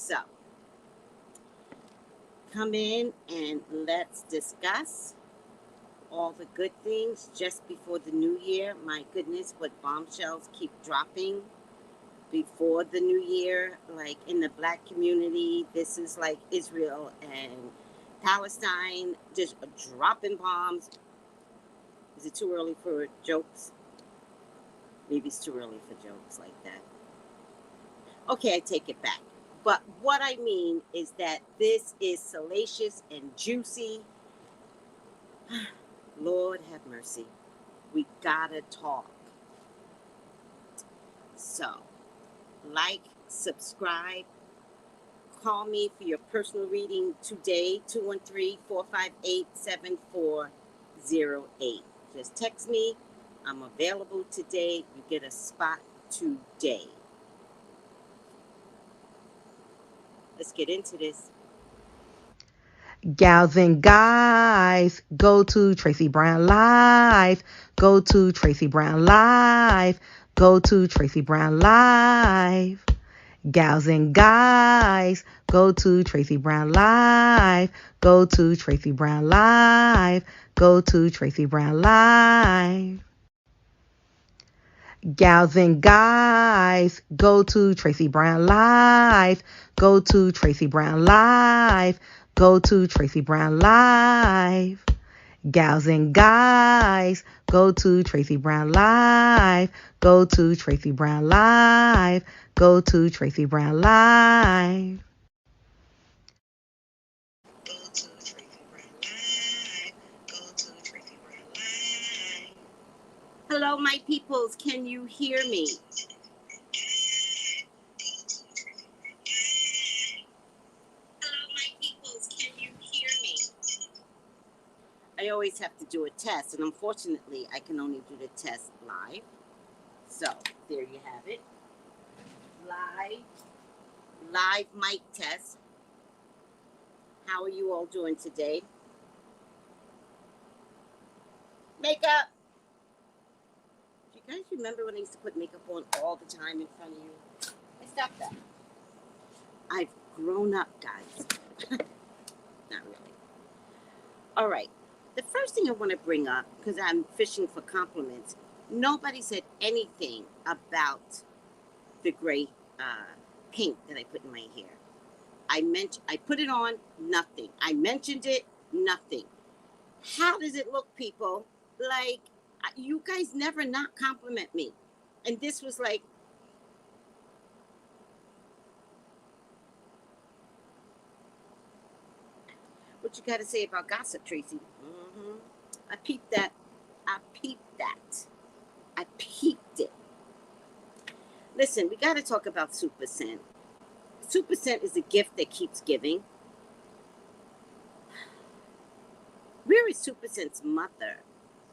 So, come in and let's discuss all the good things just before the new year. My goodness, what bombshells keep dropping before the new year. Like in the black community, this is like Israel and Palestine just dropping bombs. Is it too early for jokes? Maybe it's too early for jokes like that. Okay, I take it back. But what I mean is that this is salacious and juicy. Lord have mercy. We gotta talk. So, like, subscribe, call me for your personal reading today, 213-458-7408. Just text me. I'm available today. You get a spot today. Let's get into this. Gals and guys, go to Tracey Brown Live. Go to Tracey Brown Live. Go to Tracey Brown Live. Gals and guys, go to Tracey Brown Live. Go to Tracey Brown Live. Go to Tracey Brown Live. Gals and guys, go to Tracey Brown Live. Go to Tracey Brown Live. Go to Tracey Brown Live. Gals and guys, go to Tracey Brown Live. Go to Tracey Brown Live. Go to Tracey Brown Live. Go to Tracey Brown Live. Go to Tracey Brown Live. Hello, my peoples. Can you hear me? I always have to do a test, and unfortunately, I can only do the test live. So, there you have it. Live mic test. How are you all doing today? Makeup. Do you guys remember when I used to put makeup on all the time in front of you? I stopped that. I've grown up, guys. Not really. All right. The first thing I want to bring up, because I'm fishing for compliments, nobody said anything about the gray paint that I put in my hair. I put it on, nothing. I mentioned it, nothing. How does it look, people? Like, you guys never not compliment me. And this was like, what you got to say about gossip, Tracey? Mm-hmm. I peeped that. I peeped it. Listen, we got to talk about Supa. Supa is a gift that keeps giving. Where is Supa's mother?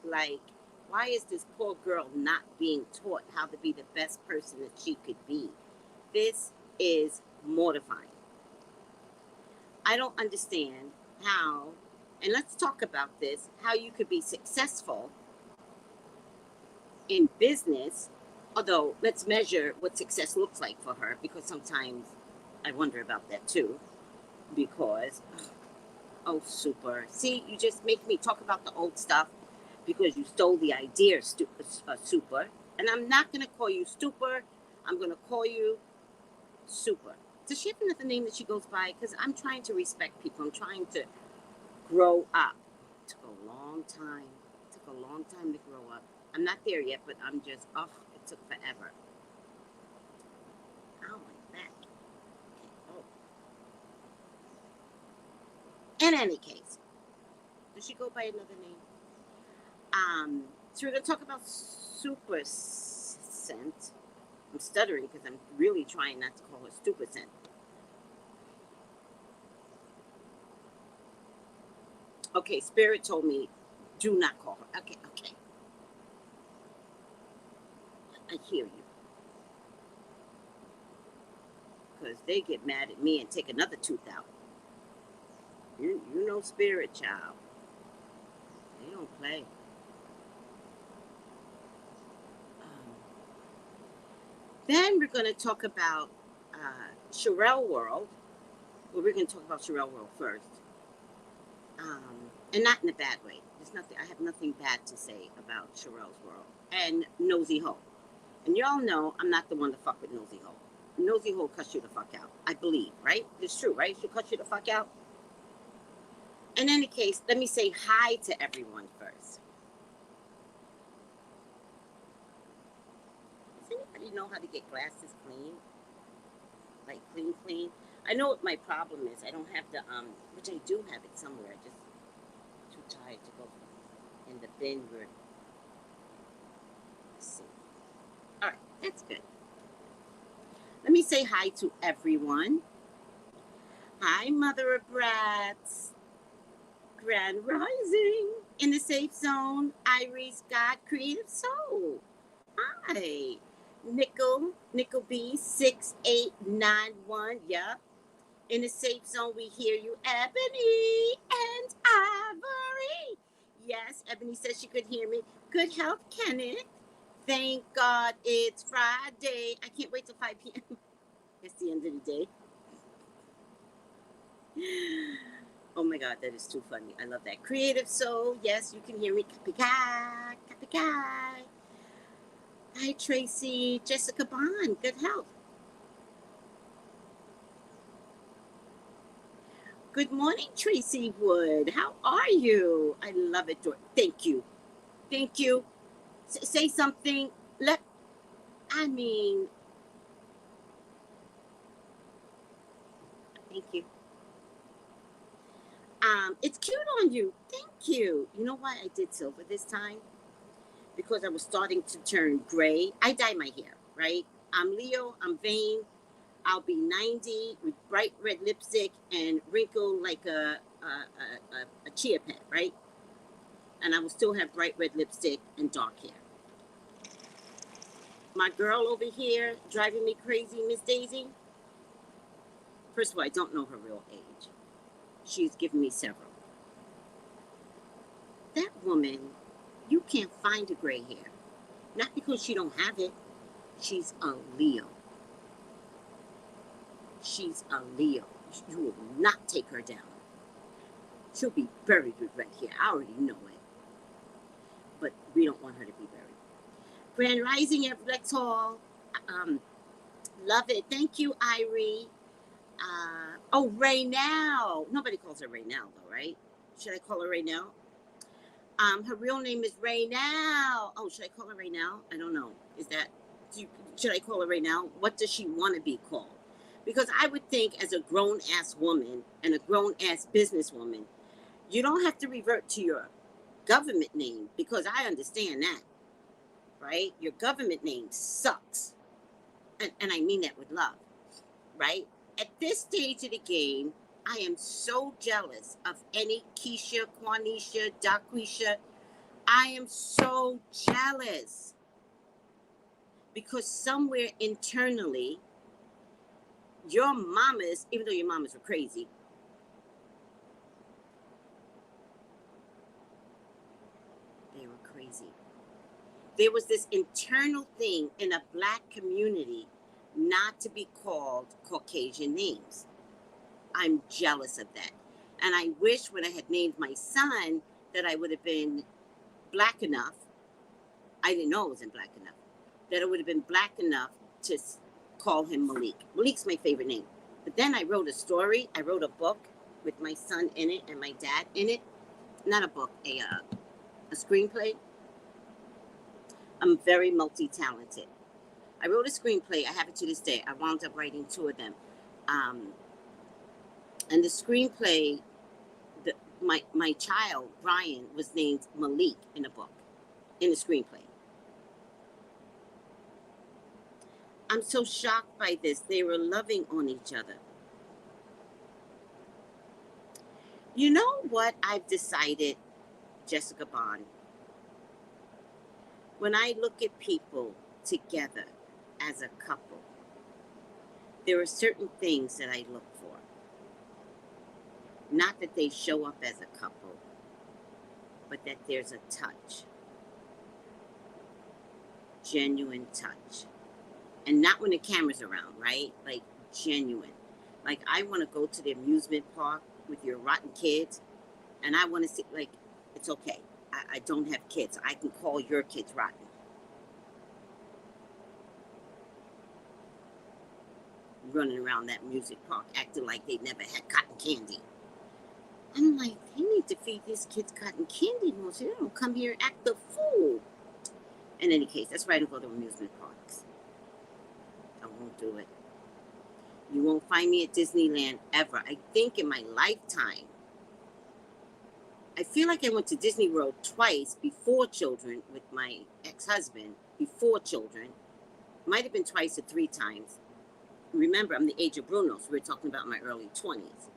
Like, why is this poor girl not being taught how to be the best person that she could be? This is mortifying. I don't understand how, and let's talk about this, how you could be successful in business, although let's measure what success looks like for her, because sometimes I wonder about that too, because, oh, Supa. See, you just make me talk about the old stuff because you stole the idea, Supa. And I'm not going to call you Stupor. I'm going to call you Supa. Does she have another name that she goes by? Because I'm trying to respect people. I'm trying to grow up. It took a long time. It took a long time to grow up. I'm not there yet, but I'm just, oh, it took forever. Ow, my back. Okay. Oh. In any case, does she go by another name? So we're going to talk about Supa. I'm stuttering because I'm really trying not to call her Supa. Okay, Spirit told me, do not call her. Okay. I hear you. Because they get mad at me and take another tooth out. You know Spirit, child. They don't play. Then we're going to talk about Sherelle World. Well, we're going to talk about Sherelle World first, and not in a bad way. There's nothing. I have nothing bad to say about Sherelle's World and Nosy Ho. And y'all know I'm not the one to fuck with Nosy Ho. Nosy Ho cuss you the fuck out. I believe, right? It's true, right? She'll cuss you the fuck out. In any case, let me say hi to everyone first. Does anybody know how to get glasses clean? Like clean? I know what my problem is. I don't have the which I do have it somewhere. I just too tired to go in the bin where. Let's see. All right, that's good. Let me say hi to everyone. Hi, Mother of Brats. Grand Rising. In the safe zone, Iris God Creative Soul. Hi. Nickel B 6891. Yep. In the safe zone, we hear you, Ebony and Ivory. Yes, Ebony says she could hear me. Good health, Kenneth. Thank God it's Friday. I can't wait till 5 p.m. It's the end of the day. Oh my God, that is too funny. I love that. Creative Soul. Yes, you can hear me. Kapikai. Hi, Tracy. Jessica Bond. Good health. Good morning, Tracy Wood. How are you? I love it. Thank you. Say something. Thank you. It's cute on you. Thank you. You know why I did silver this time? Because I was starting to turn gray. I dye my hair, right? I'm Leo. I'm vain. I'll be 90 with bright red lipstick and wrinkled like a chia pet, right? And I will still have bright red lipstick and dark hair. My girl over here driving me crazy, Miss Daisy. First of all, I don't know her real age. She's given me several. That woman, you can't find a gray hair. Not because she don't have it. She's a Leo. She's a Leo. You will not take her down. She'll be buried with red hair. I already know it. But we don't want her to be buried. Grand Rising at Flex Hall. Love it. Thank you, Irie. Ray now. Nobody calls her Ray now, though, right? Should I call her Ray now? Her real name is Ray now. Oh, should I call her Ray now? I don't know. Should I call her Ray now? What does she want to be called? Because I would think as a grown-ass woman and a grown-ass businesswoman, you don't have to revert to your government name, because I understand that, right? Your government name sucks. And I mean that with love, right? At this stage of the game, I am so jealous of any Keisha, Quanisha, Daquisha. I am so jealous. Because somewhere internally, your mamas, even though your mamas were crazy, they were crazy. There was this internal thing in a black community not to be called Caucasian names. I'm jealous of that. And I wish when I had named my son that I would have been black enough. I didn't know I wasn't black enough. That I would have been black enough to call him Malik. Malik's my favorite name. But then I wrote a story. I wrote a book with my son in it and my dad in it. Not a book, a screenplay. I'm very multi-talented. I wrote a screenplay. I have it to this day. I wound up writing 2 of them. And the screenplay, my child, Brian, was named Malik in the book, in the screenplay. I'm so shocked by this. They were loving on each other. You know what I've decided, Jessica Bond? When I look at people together as a couple, there are certain things that I look for. Not that they show up as a couple, but that there's a touch. Genuine touch. And not when the camera's around, right? Like genuine. Like, I want to go to the amusement park with your rotten kids, and I want to see, like, it's okay. I don't have kids. I can call your kids rotten. Running around that music park acting like they never had cotton candy. I'm like, they need to feed these kids cotton candy more so they don't come here and act the fool. In any case, that's why I don't go to amusement parks. I won't do it. You won't find me at Disneyland ever. I think in my lifetime, I feel like I went to Disney World twice before children with my ex-husband, before children. Might have been twice or 3 times. Remember, I'm the age of Bruno, so we're talking about my early 20s.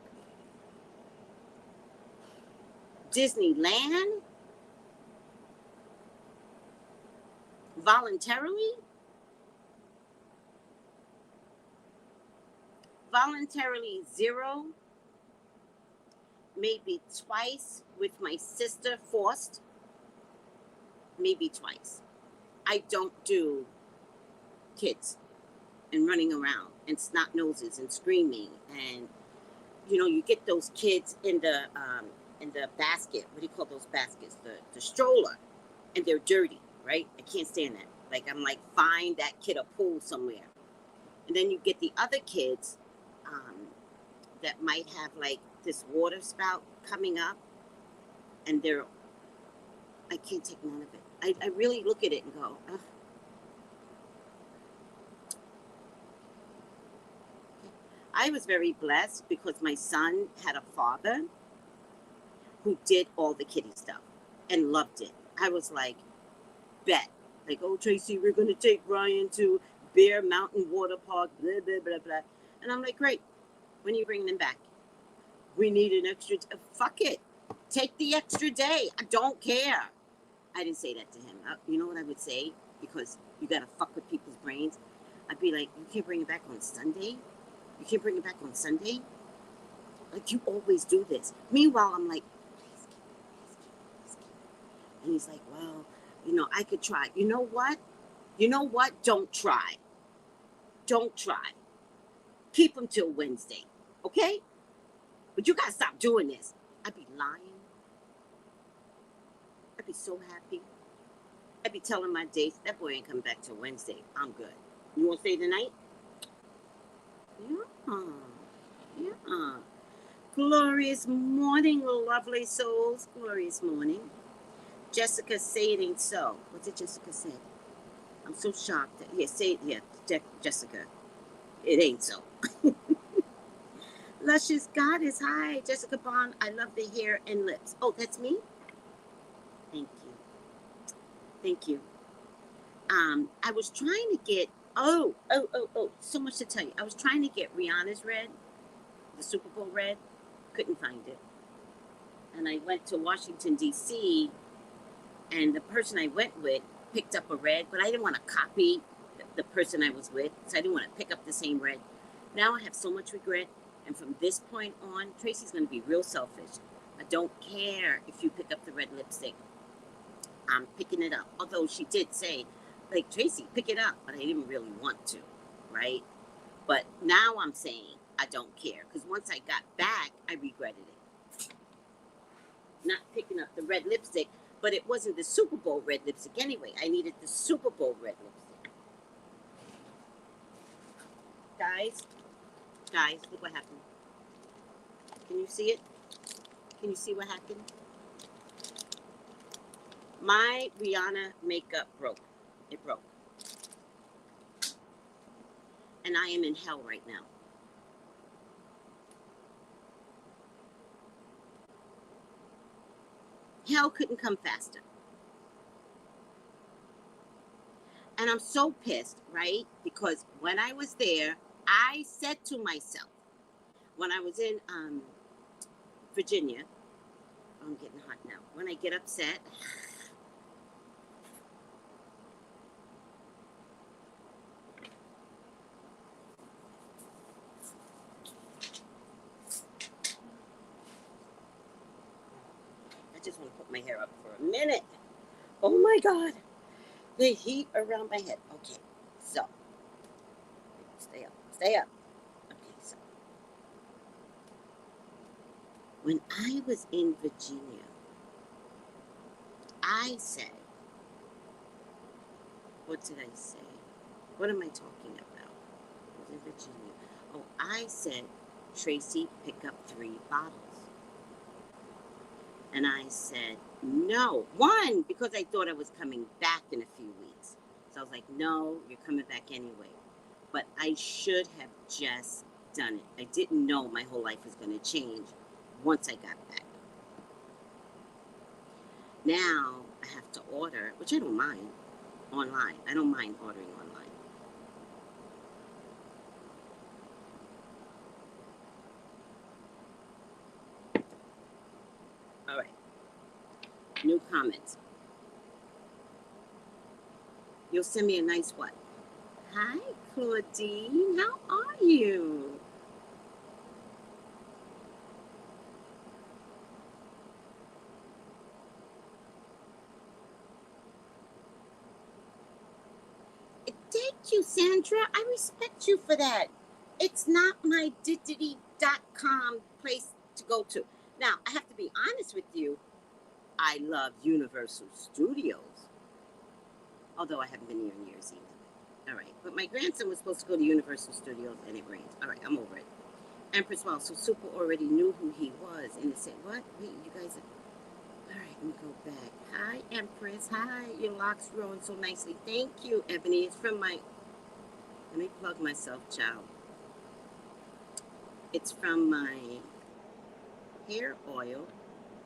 Disneyland? Voluntarily? Voluntarily 0. Maybe twice with my sister, forced. Maybe twice. I don't do kids and running around and snot noses and screaming, and you get those kids in the basket. What do you call those baskets? The stroller, and they're dirty, right? I can't stand that. Like, I'm like, find that kid a pool somewhere. And then you get the other kids that might have like this water spout coming up, and I can't take none of it. I really look at it and go, ugh. I was very blessed because my son had a father who did all the kiddie stuff and loved it. I was like, bet. Like, oh, Tracey, we're going to take Ryan to Bear Mountain Water Park, blah, blah, blah, blah. And I'm like, great. When are you bringing them back? We need an extra, fuck it. Take the extra day. I don't care. I didn't say that to him. You know what I would say? Because you got to fuck with people's brains. I'd be like, you can't bring it back on Sunday? You can't bring it back on Sunday? Like, you always do this. Meanwhile, I'm like, please. And he's like, well, I could try. You know what? Don't try. Don't try. Keep them till Wednesday. Okay? But you got to stop doing this. I'd be lying. I'd be so happy. I'd be telling my dates, that boy ain't coming back till Wednesday. I'm good. You want to stay tonight? Yeah. Glorious morning, lovely souls. Glorious morning. Jessica, say it ain't so. What did Jessica say? I'm so shocked. Yeah, say it. Yeah, Jessica. It ain't so. Luscious Goddess. Hi, Jessica Bond. I love the hair and lips. Oh, that's me? Thank you. I was trying to get, so much to tell you. I was trying to get Rihanna's red, the Super Bowl red. Couldn't find it. And I went to Washington, D.C., and the person I went with picked up a red, but I didn't want to copy the person I was with, so I didn't want to pick up the same red. Now I have so much regret, and from this point on, Tracey's going to be real selfish. I don't care if you pick up the red lipstick. I'm picking it up. Although she did say, like, Tracey, pick it up, but I didn't really want to, right? But now I'm saying I don't care, because once I got back, I regretted it. Not picking up the red lipstick, but it wasn't the Super Bowl red lipstick anyway. I needed the Super Bowl red lipstick. Guys, look what happened. Can you see it? Can you see what happened? My Rihanna makeup broke. It broke. And I am in hell right now. Hell couldn't come faster. And I'm so pissed, right? Because when I was there, I said to myself, when I was in Virginia, I'm getting hot now. When I get upset, I just want to put my hair up for a minute. Oh my God. The heat around my head. Okay, so stay up. When I was in Virginia, I said, what did I say? What am I talking about? I was in Virginia. Oh, I said, Tracey, pick up 3 bottles. And I said, no. One, because I thought I was coming back in a few weeks. So I was like, no, you're coming back anyway. But I should have just done it. I didn't know my whole life was going to change once I got back. Now I have to order, which I don't mind, online. I don't mind ordering online. All right. New comments. You'll send me a nice what? Hi, Claudine. How are you? Thank you, Sandra. I respect you for that. It's not my diddity.com place to go to. Now, I have to be honest with you. I love Universal Studios, although I haven't been here in years either. All right, but my grandson was supposed to go to Universal Studios and it rained. All right, I'm over it. Empress Wall, so Supa already knew who he was, and it said, what? Wait, you guys are... All right, let me go back. Hi, Empress. Hi, your locks growing so nicely. Thank you, Ebony. It's from my... Let me plug myself, child. It's from my hair oil,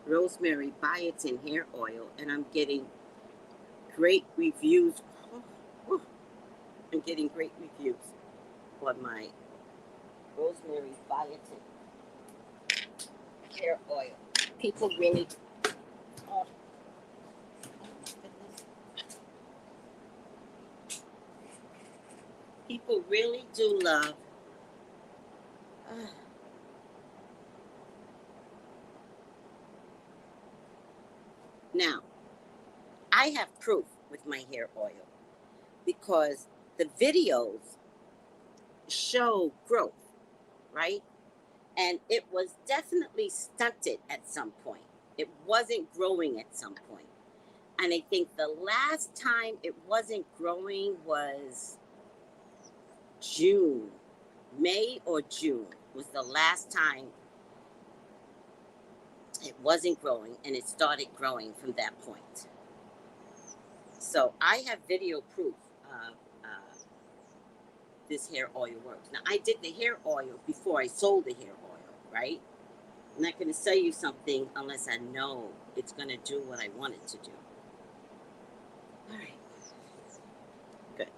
Rosemary Biotin hair oil, and I'm getting great reviews. I'm getting great reviews on my Rosemary Biotin hair oil. People really, oh, goodness. People really do love. Now, I have proof with my hair oil because the videos show growth, right? And it was definitely stunted at some point. It wasn't growing at some point. And I think the last time it wasn't growing was June. May or June was the last time it wasn't growing, and it started growing from that point. So I have video proof of this hair oil works. Now, I did the hair oil before I sold the hair oil, right? I'm not going to sell you something unless I know it's going to do what I want it to do. All right. Good.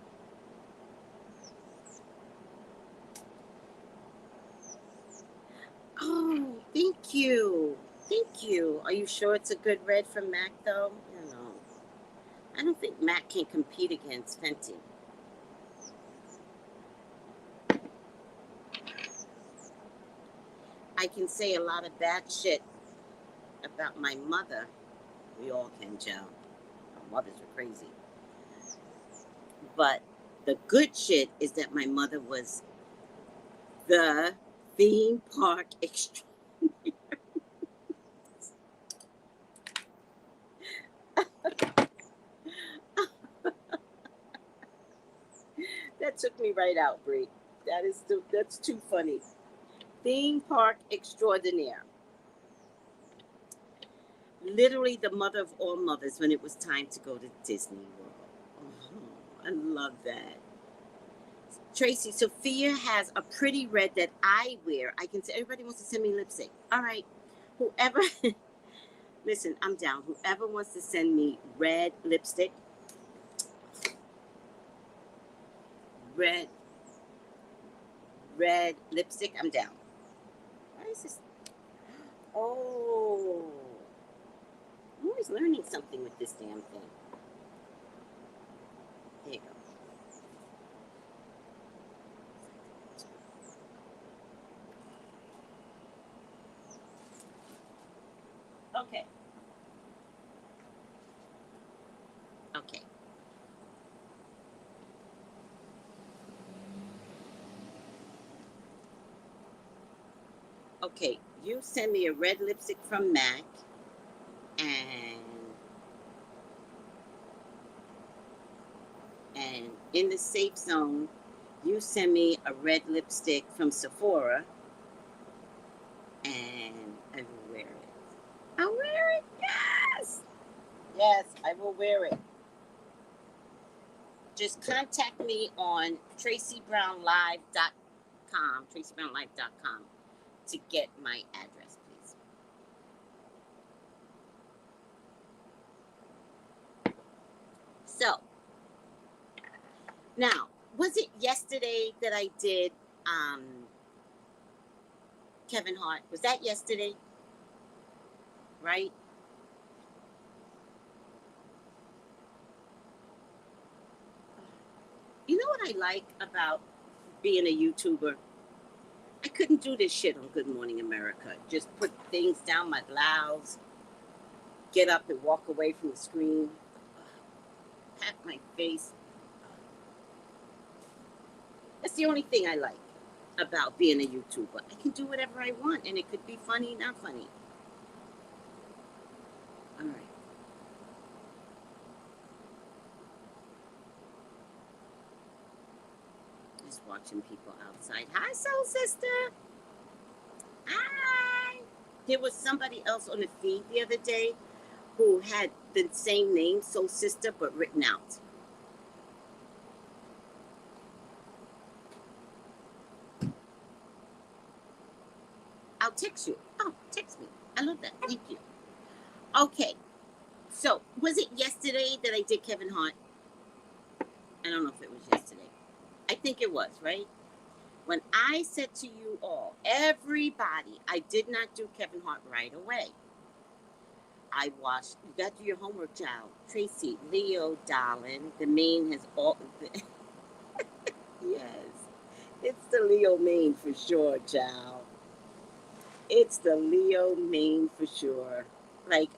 Oh, thank you. Thank you. Are you sure it's a good red from MAC, though? You know, I don't think MAC can compete against Fenty. I can say a lot of bad shit about my mother. We all can, Joe. Our mothers are crazy. But the good shit is that my mother was the theme park extra. That took me right out, Bree. That's too funny. Theme park extraordinaire. Literally the mother of all mothers when it was time to go to Disney World. Oh, I love that. Tracey, Sophia has a pretty red that I wear. I can say everybody wants to send me lipstick. All right. Whoever, listen, I'm down. Whoever wants to send me red lipstick, red lipstick, I'm down. Why is this? Oh, I'm always learning something with this damn thing. There you go. Okay. Okay. Okay, you send me a red lipstick from MAC, and in the safe zone, you send me a red lipstick from Sephora, and I will wear it. I'll wear it. Yes, yes, I will wear it. Just contact me on tracybrownlive.com to get my address, please. So, now, was it yesterday that I did Kevin Hart? Was that yesterday? Right? You know what I like about being a YouTuber? I couldn't do this shit on Good Morning America. Just put things down my blouse, get up and walk away from the screen, pat my face. That's the only thing I like about being a YouTuber. I can do whatever I want, and it could be funny, not funny. All right. Just watching people outside. Hi, Soul Sister. Hi. There was somebody else on the feed the other day who had the same name, Soul Sister, but written out. I'll text you. Oh, text me. I love that. Thank you. Okay. So, was it yesterday that I did Kevin Hart? I don't know if it was yesterday. I think it was, right? When I said to you all, everybody, I did not do Kevin Hart right away. I watched, you got to do your homework, child. Tracey, Leo, darling, the main has all, yes, it's the Leo main for sure, child. It's the Leo main for sure. Like,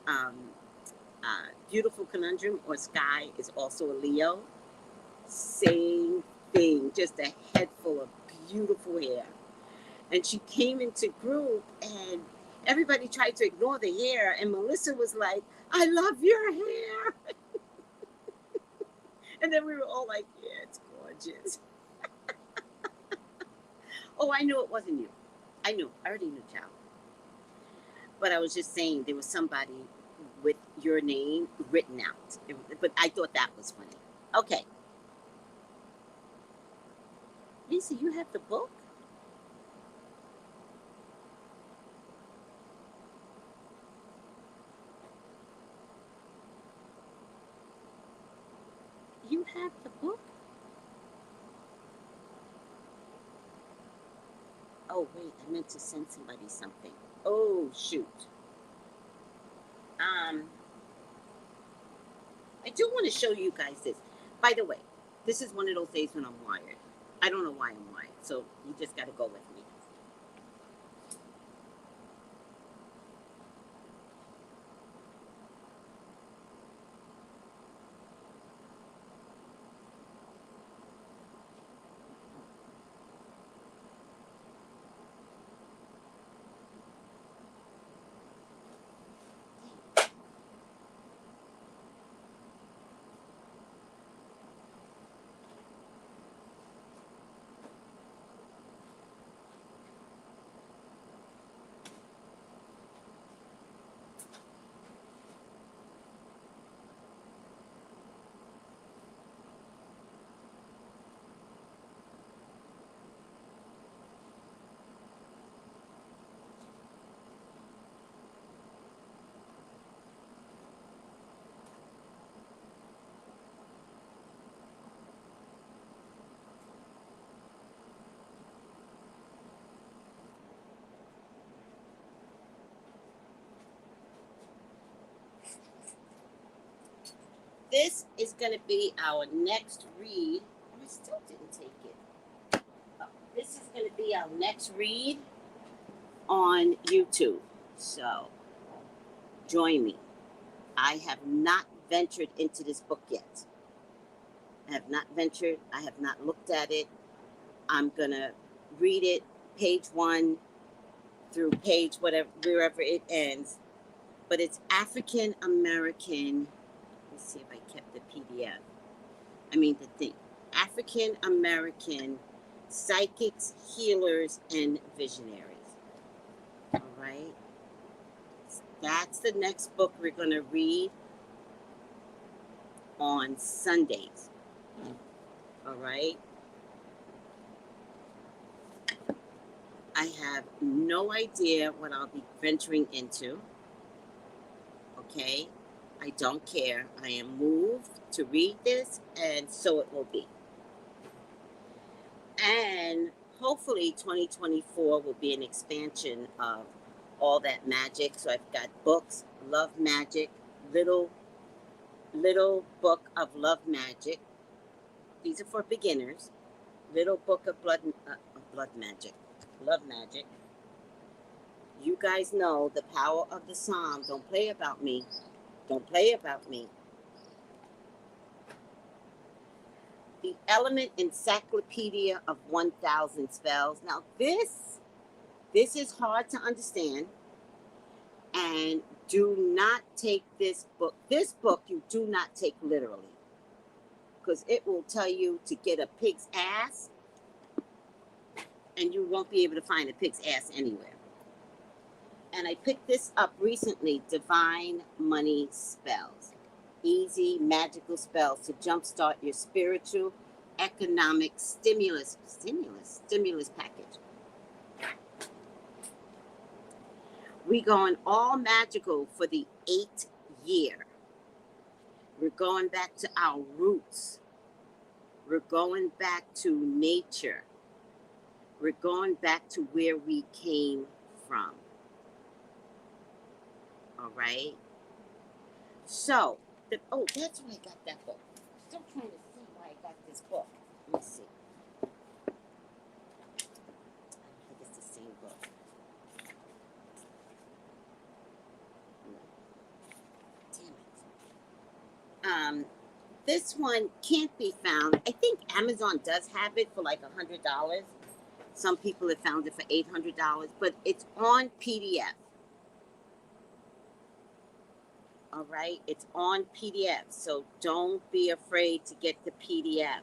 Beautiful Conundrum or Sky is also a Leo. Same thing, just a head full of beautiful hair. And she came into group, and everybody tried to ignore the hair, and Melissa was like, I love your hair. And then we were all like, yeah, it's gorgeous. Oh, I knew it wasn't you. I knew. I already knew, child. But I was just saying there was somebody with your name written out. But I thought that was funny. Okay. Lisa, you have the book? You have the book? Oh, wait, I meant to send somebody something. Oh, shoot. I do want to show you guys this. By the way, this is one of those days when I'm wired. I don't know why I'm wired, so you just got to go with me. This is going to be our next read. I still didn't take it. This is going to be our next read on YouTube. So join me. I have not ventured into this book yet. I have not ventured. I have not looked at it. I'm going to read it, page one, through page whatever, wherever it ends. But it's African American. Let me see if I kept the PDF. I mean the thing. African American psychics, healers, and visionaries. All right. That's the next book we're going to read on Sundays. All right. I have no idea what I'll be venturing into. Okay. I don't care. I am moved to read this, and so it will be. And hopefully 2024 will be an expansion of all that magic. So I've got books, Love Magic, little book of Love Magic. These are for beginners. Little book of blood magic, love magic. You guys know the power of the Psalm. Don't play about me. Don't play about me. The Element Encyclopedia of 1,000 Spells. Now this is hard to understand, and do not take this book. This book you do not take literally, because it will tell you to get a pig's ass, and you won't be able to find a pig's ass anywhere. And I picked this up recently, Divine Money Spells. Easy, magical spells to jumpstart your spiritual, economic stimulus package. We going all magical for the 8th year. We're going back to our roots. We're going back to nature. We're going back to where we came from. All right? So, that's why I got that book. Still trying to see why I got this book. Let me see. I think it's the same book. Damn it. This one can't be found. I think Amazon does have it for like $100. Some people have found it for $800, but it's on PDF. All right, it's on PDF, so don't be afraid to get the PDF.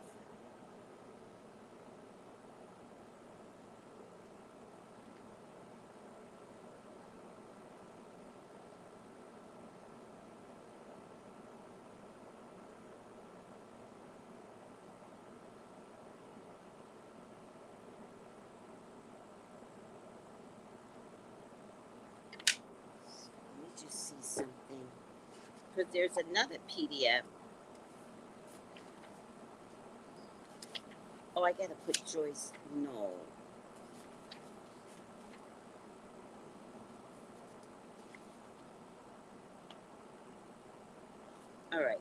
Let me just see something, because there's another PDF. Oh, I gotta put Joyce. No. All right.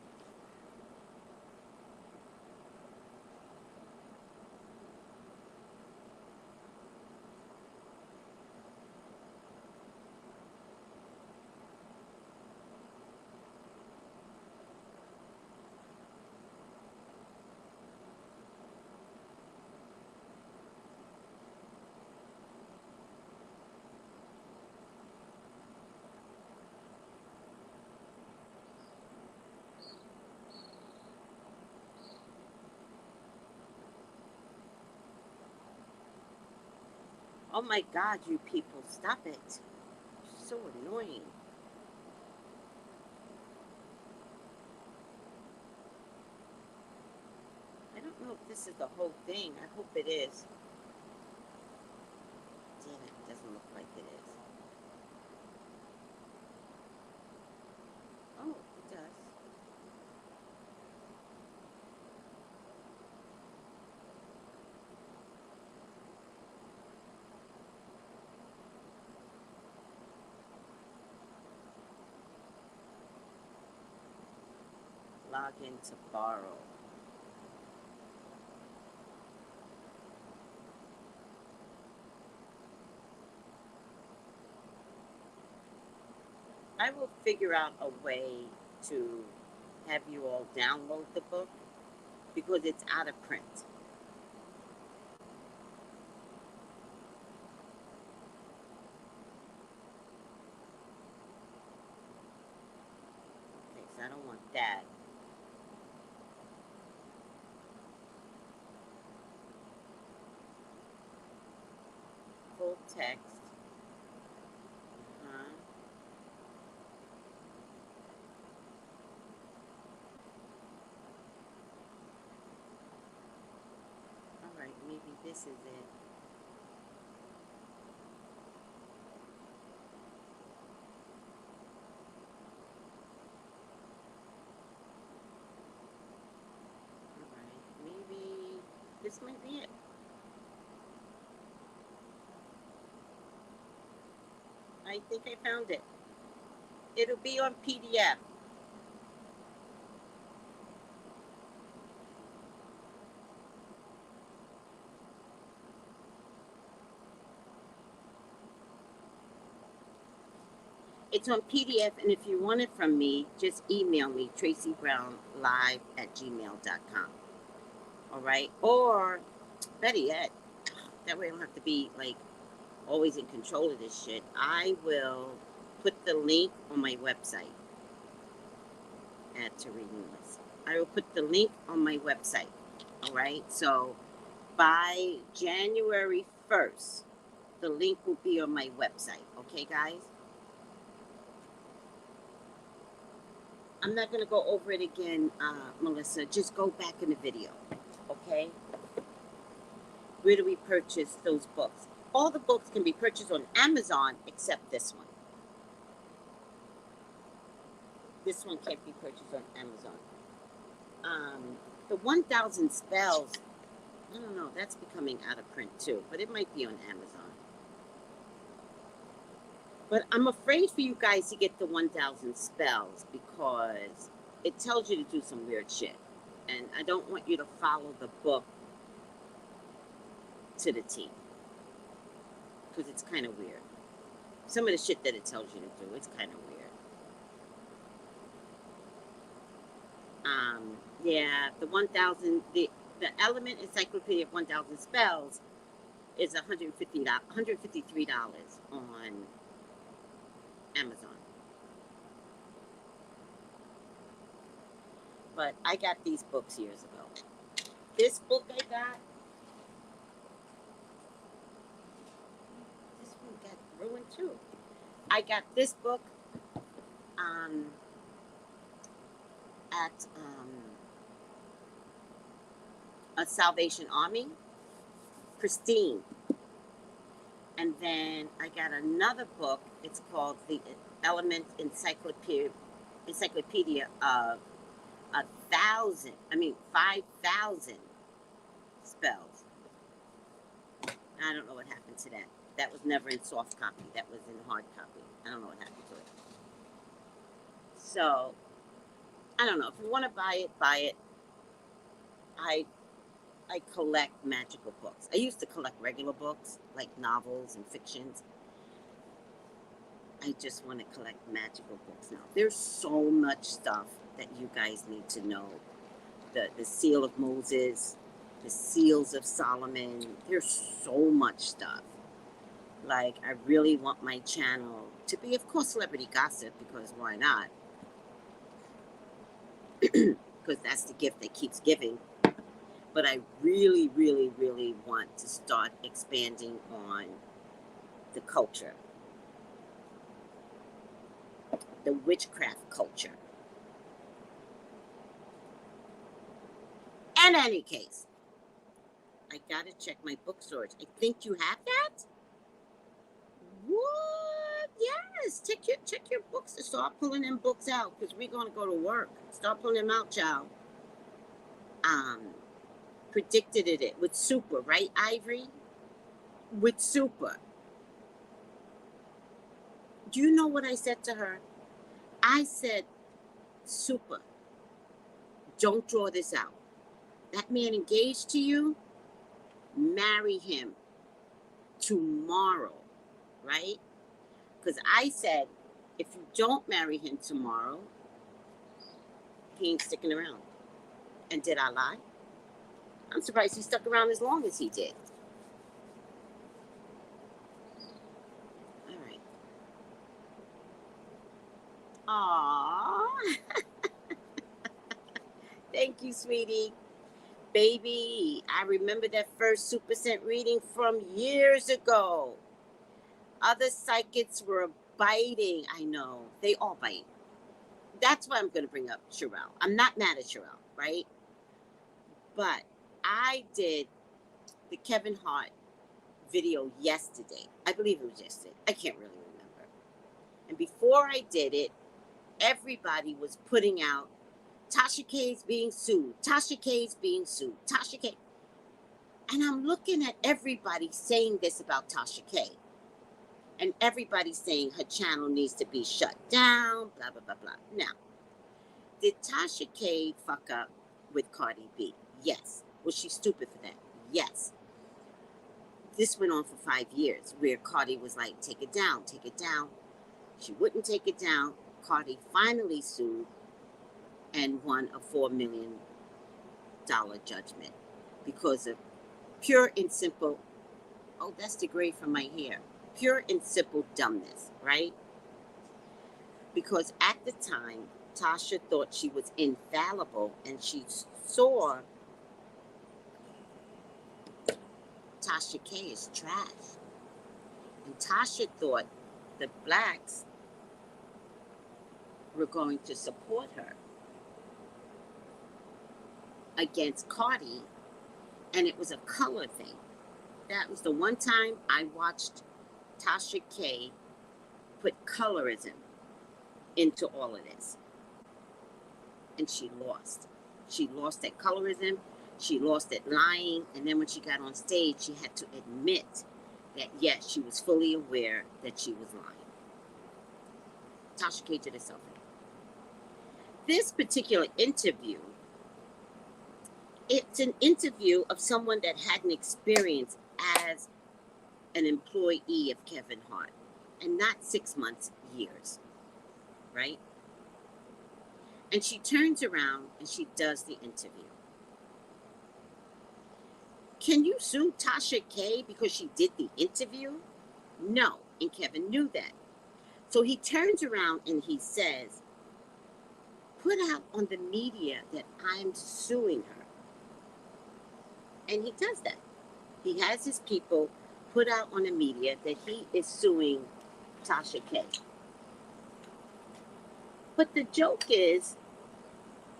Oh my God, you people, stop it. So annoying. I don't know if this is the whole thing. I hope it is. Damn it, doesn't look like it is. Oh, it does. Log in to borrow. I will figure out a way to have you all download the book because it's out of print. I don't want that. Full text. Uh-huh. All right, maybe this is it. All right, maybe this might be it. I think I found it. It'll be on PDF. It's on PDF, and if you want it from me, just email me, tracybrownlive@gmail.com. All right? Or, better yet, that way I don't have to be, like, always in control of this shit. I will put the link on my website. Add to reading list. I will put the link on my website. All right? So, by January 1st, the link will be on my website. Okay, guys? I'm not going to go over it again, Melissa. Just go back in the video, okay? Where do we purchase those books? All the books can be purchased on Amazon except this one. This one can't be purchased on Amazon. The 1,000 Spells, I don't know, that's becoming out of print too, but it might be on Amazon. But I'm afraid for you guys to get the 1,000 Spells because it tells you to do some weird shit. And I don't want you to follow the book to the T. Because it's kind of weird. Some of the shit that it tells you to do, it's kind of weird. Yeah, the 1,000, the Element Encyclopedia of 1,000 Spells is $153 on Amazon. But I got these books years ago. This book I got, this one got ruined too. I got this book at a Salvation Army, pristine. And then I got another book. It's called the Element Encyclopedia of 5,000 spells. I don't know what happened to that. That was never in soft copy. That was in hard copy. I don't know what happened to it. So, I don't know. If you want to buy it, buy it. I collect magical books. I used to collect regular books, like novels and fictions. I just want to collect magical books now. There's so much stuff that you guys need to know. The Seal of Moses, the Seals of Solomon. There's so much stuff. Like, I really want my channel to be, of course, celebrity gossip, because why not? Because that's the gift that keeps giving. But I really, really, really want to start expanding on the culture. The witchcraft culture. In any case, I gotta check my book storage. I think you have that? What? Yes. Check your books to start pulling them books out, because we're gonna go to work. Start pulling them out, child. Predicted it with Supa, right, Ivory? With Supa. Do you know what I said to her? I said, Supa, don't draw this out. That man engaged to you, marry him tomorrow, right? Because I said, if you don't marry him tomorrow, he ain't sticking around. And did I lie? I'm surprised he stuck around as long as he did. All right. Aww. Thank you, sweetie. Baby, I remember that first Supa sent reading from years ago. Other psychics were biting. I know. They all bite. That's why I'm going to bring up Sherelle. I'm not mad at Sherelle, right? But I did the Kevin Hart video yesterday. I believe it was yesterday. I can't really remember. And before I did it, everybody was putting out Tasha K's being sued. Tasha K's being sued. Tasha K. And I'm looking at everybody saying this about Tasha K. And everybody's saying her channel needs to be shut down, blah, blah, blah, blah. Now, did Tasha K fuck up with Cardi B? Yes. Was she stupid for that? Yes. This went on for 5 years where Cardi was like, take it down, take it down. She wouldn't take it down. Cardi finally sued and won a $4 million judgment because of pure and simple, oh, that's the gray from my hair, pure and simple dumbness, right? Because at the time, Tasha thought she was infallible and she saw Tasha K is trash. And Tasha thought the blacks were going to support her against Cardi, and it was a color thing. That was the one time I watched Tasha K put colorism into all of this. And she lost. She lost that colorism. She lost that lying. And then when she got on stage, she had to admit that, yes, she was fully aware that she was lying. Tasha K did herself in. This particular interview, it's an interview of someone that had an experience as an employee of Kevin Hart, and not 6 months, years, right? And she turns around and she does the interview. Can you sue Tasha K because she did the interview? No, and Kevin knew that. So he turns around and he says, put out on the media that I'm suing her. And he does that. He has his people put out on the media that he is suing Tasha K. But the joke is,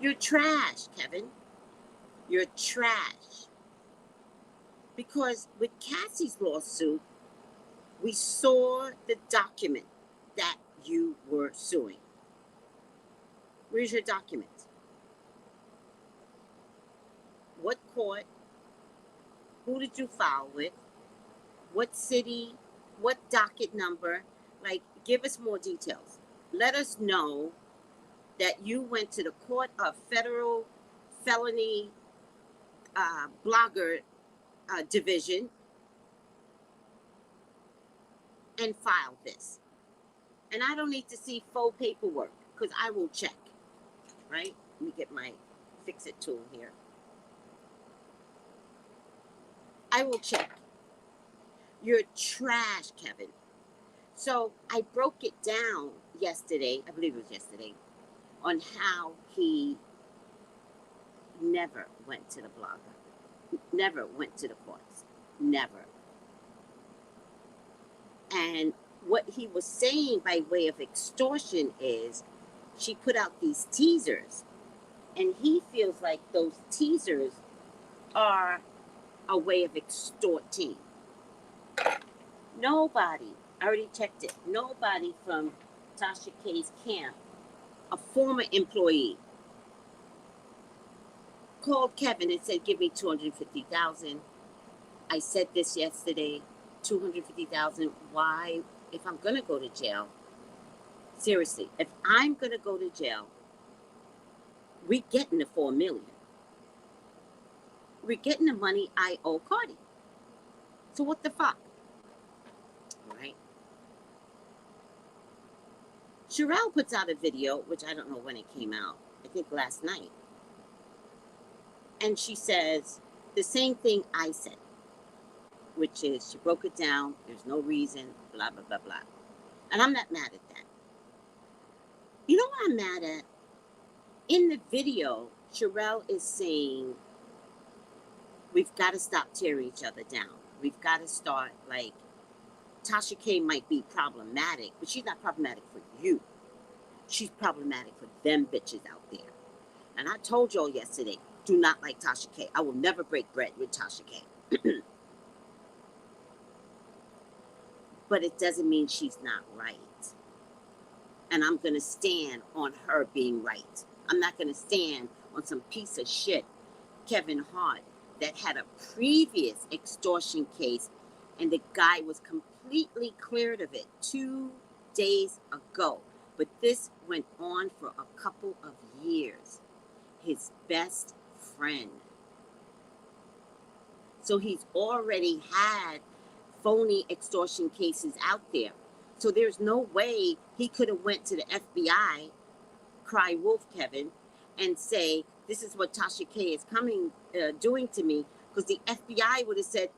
you're trash, Kevin. You're trash. Because with Cassie's lawsuit, we saw the document that you were suing. Where's your document? What court? Who did you file with? What city? What docket number? Like, give us more details. Let us know that you went to the Court of Federal Felony Blogger Division and filed this. And I don't need to see full paperwork because I will check, right? Let me get my fix-it tool here. I will check. You're trash, Kevin. So I broke it down yesterday, I believe it was yesterday, on how he never went to the blogger, never went to the courts, never. And what he was saying by way of extortion is she put out these teasers, and he feels like those teasers are a way of extorting. Nobody, I already checked it, nobody from Tasha K's camp, a former employee, called Kevin and said, give me $250,000. I said this yesterday, $250,000. Why? If I'm going to go to jail, seriously, if I'm going to go to jail, we're getting the $4 million. We're getting the money I owe Cardi. So what the fuck? Right? Sherelle puts out a video, which I don't know when it came out, I think last night. And she says the same thing I said, which is she broke it down, there's no reason, blah, blah, blah, blah. And I'm not mad at that. You know what I'm mad at? In the video, Sherelle is saying we've got to stop tearing each other down. We've got to start, like, Tasha K might be problematic, but she's not problematic for you. She's problematic for them bitches out there. And I told y'all yesterday, do not like Tasha K. I will never break bread with Tasha K. But it doesn't mean she's not right. And I'm going to stand on her being right. I'm not going to stand on some piece of shit, Kevin Hart, that had a previous extortion case and the guy was completely cleared of it 2 days ago. But this went on for a couple of years. His best friend. So he's already had phony extortion cases out there. So there's no way he could have went to the FBI, cry wolf Kevin, and say, this is what Tasha K is doing to me, because the FBI would have said,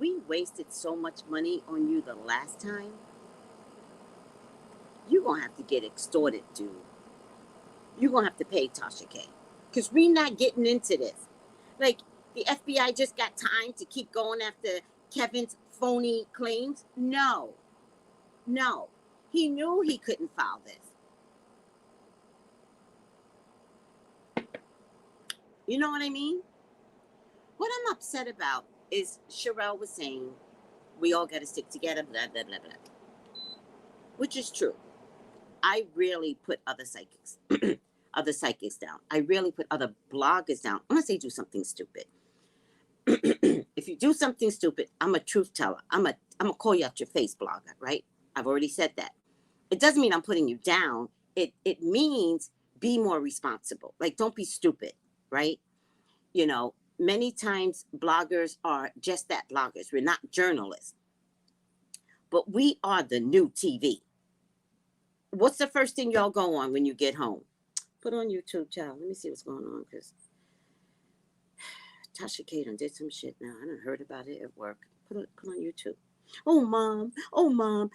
we wasted so much money on you the last time. You're going to have to get extorted, dude. You're going to have to pay Tasha K. Because we're not getting into this. Like, the FBI just got time to keep going after Kevin's phony claims? No. No. He knew he couldn't file this. You know what I mean? What I'm upset about is Sherelle was saying, we all got to stick together, blah, blah, blah, blah. Which is true. I rarely put other psychics down. I rarely put other bloggers down unless they do something stupid. If you do something stupid, I'm a truth teller. I'm a call you out your face blogger, right? I've already said that. It doesn't mean I'm putting you down. It means be more responsible. Like, don't be stupid, right? You know, many times bloggers are just that, bloggers. We're not journalists. But we are the new TV. What's the first thing y'all go on when you get home? Put on YouTube, child. Let me see what's going on, because Tasha K done did some shit now. I done heard about it at work. Put on YouTube. Oh, mom.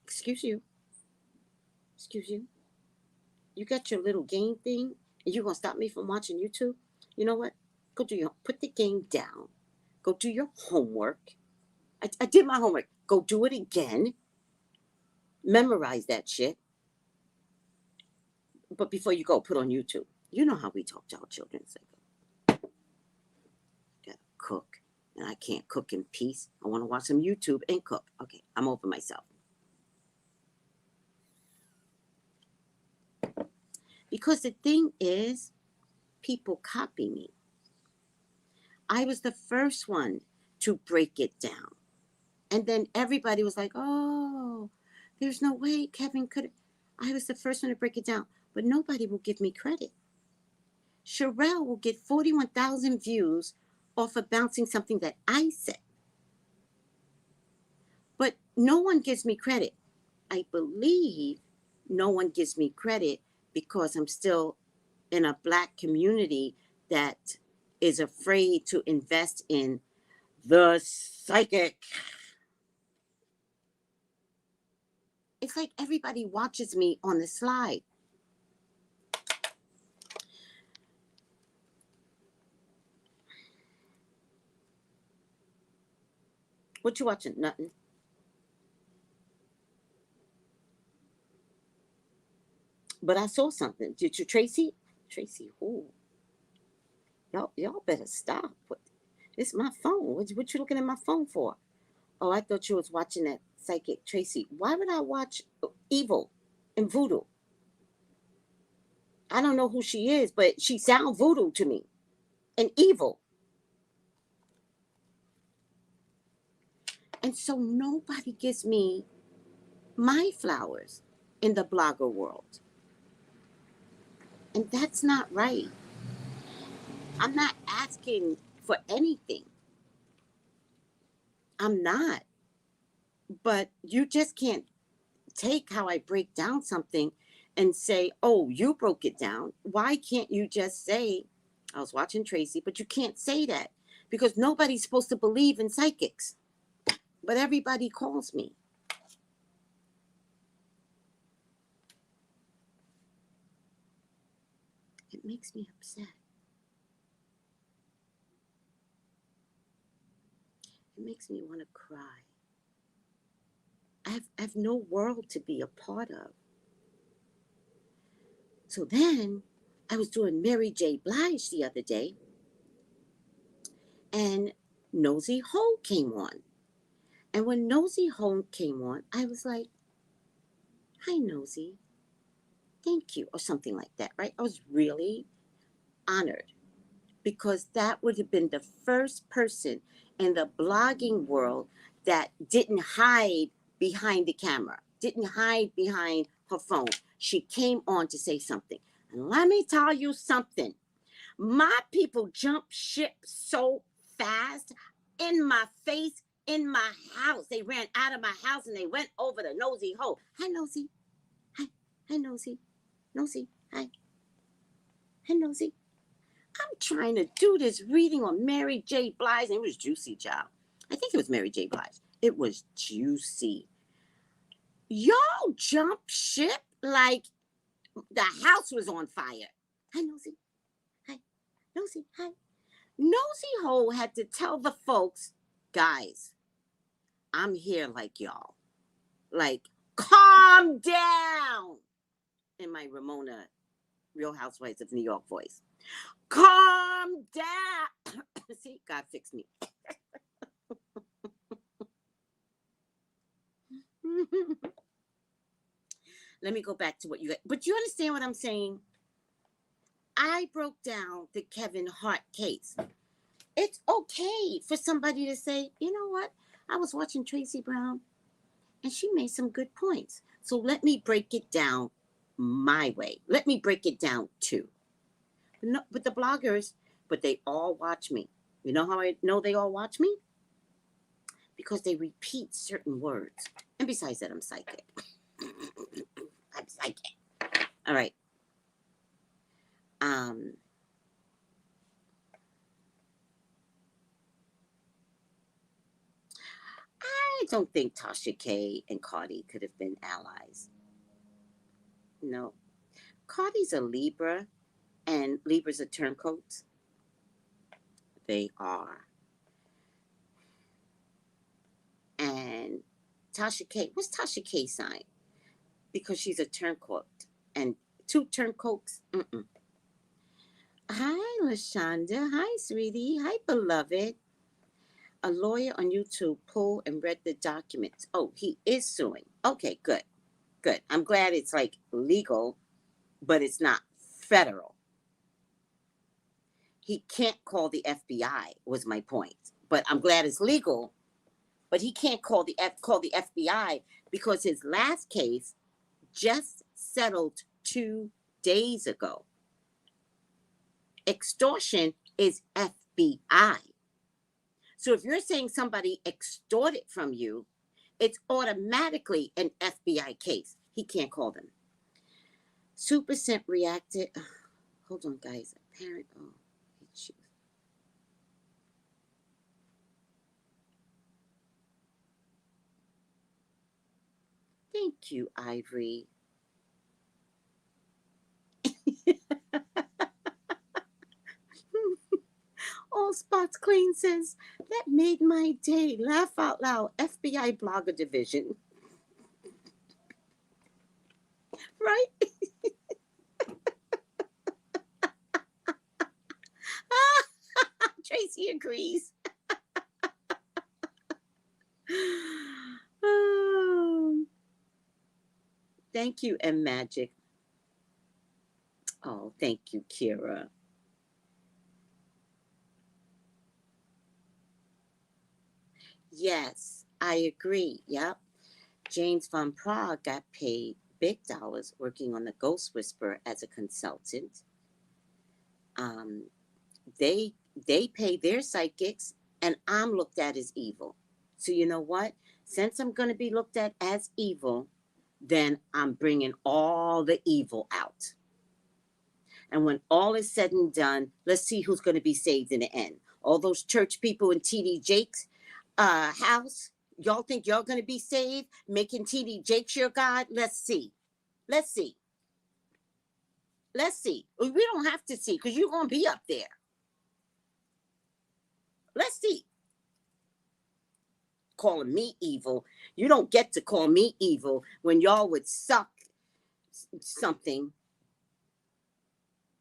Excuse you. You got your little game thing, and you gonna stop me from watching YouTube? You know what? Put the game down. Go do your homework. I did my homework. Go do it again. Memorize that shit. But before you go, put on YouTube. You know how we talk to our children. It's like, gotta cook, and I can't cook in peace. I want to watch some YouTube and cook. Okay, I'm over myself. Because the thing is, people copy me. I was the first one to break it down. And then everybody was like, oh, there's no way Kevin could. I was the first one to break it down. But nobody will give me credit. Sherelle will get 41,000 views off of bouncing something that I said. But no one gives me credit. I believe no one gives me credit because I'm still in a Black community that is afraid to invest in the psychic. It's like everybody watches me on the slide. What you watching? Nothing. But I saw something. Did you, Tracey? Tracey, who? Y'all better stop. It's my phone. What you looking at my phone for? Oh, I thought you was watching that psychic Tracey. Why would I watch evil and voodoo? I don't know who she is, but she sounds voodoo to me and evil. And so nobody gives me my flowers in the blogger world. And that's not right. I'm not asking for anything. I'm not. But you just can't take how I break down something and say, oh, you broke it down. Why can't you just say, I was watching Tracey, but you can't say that because nobody's supposed to believe in psychics. But everybody calls me. It makes me upset. It makes me want to cry. I have no world to be a part of. So then I was doing Mary J. Blige the other day, and Nosy Ho came on. And when Nosy Ho came on, I was like, hi, Nosy. Thank you, or something like that, right? I was really honored because that would have been the first person in the blogging world that didn't hide behind the camera, didn't hide behind her phone. She came on to say something. And let me tell you something. My people jumped ship so fast in my face, in my house. They ran out of my house and they went over to Nosy Ho. Hi, Nosy. Hi. Hi, Nosy. Nosy. Hi. Hi, Nosy. I'm trying to do this reading on Mary J. Blige, and it was juicy, child. I think it was Mary J. Blige. It was juicy. Y'all jump ship like the house was on fire. Hi, Nosy. Hi. Nosy. Hi. Nosy Ho had to tell the folks, guys, I'm here like y'all. Like, calm down. In my Ramona Real Housewives of New York voice. Calm down. See, God fixed me. Let me go back to what you got. But you understand what I'm saying? I broke down the Kevin Hart case. It's okay for somebody to say, you know what? I was watching Tracy Brown and she made some good points. So let me break it down my way. Let me break it down too. No, but the bloggers, but they all watch me. You know how I know they all watch me? Because they repeat certain words. And besides that, I'm psychic. I'm psychic. All right. I don't think Tasha K and Cardi could have been allies. No. Cardi's a Libra, and Libras are turncoats. They are. And Tasha K, what's Tasha K sign? Because she's a turncoat. And two turncoats? Mm-mm. Hi, LaShonda. Hi, sweetie. Hi, beloved. A lawyer on YouTube pulled and read the documents. Oh, he is suing. Okay, good. Good. I'm glad it's like legal, but it's not federal. He can't call the FBI, was my point. But I'm glad it's legal, but he can't call the FBI because his last case just settled 2 days ago. Extortion is FBI. So if you're saying somebody extorted from you, it's automatically an FBI case. He can't call them. Supa reacted. Hold on, guys. Apparent. Oh, shoot. Thank you, Ivory. All Spots Clean says, that made my day. Laugh out loud. FBI blogger division. Right? Tracy agrees. Thank you, M Magic. Oh, thank you, Kira. Yes, I agree. Yep. James Van Praagh got paid big dollars working on the Ghost Whisperer as a consultant. They pay their psychics, and I'm looked at as evil. So you know what? Since I'm going to be looked at as evil, then I'm bringing all the evil out. And when all is said and done, let's see who's going to be saved in the end. All those church people in TD Jake's house, y'all think y'all going to be saved, making TD Jakes your God? Let's see. Let's see. Let's see. We don't have to see because you're going to be up there. Let's see. Calling me evil. You don't get to call me evil when y'all would suck something.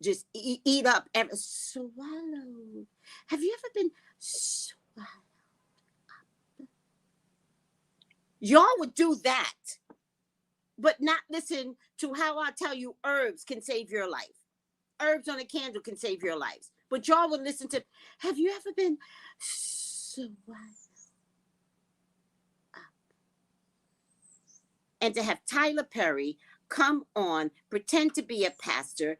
Just eat up and swallow. Have you ever been swallowed up? Y'all would do that, but not listen to how I tell you herbs can save your life. Herbs on a candle can save your lives. But y'all would listen to, have you ever been swallowed up? And to have Tyler Perry come on, pretend to be a pastor,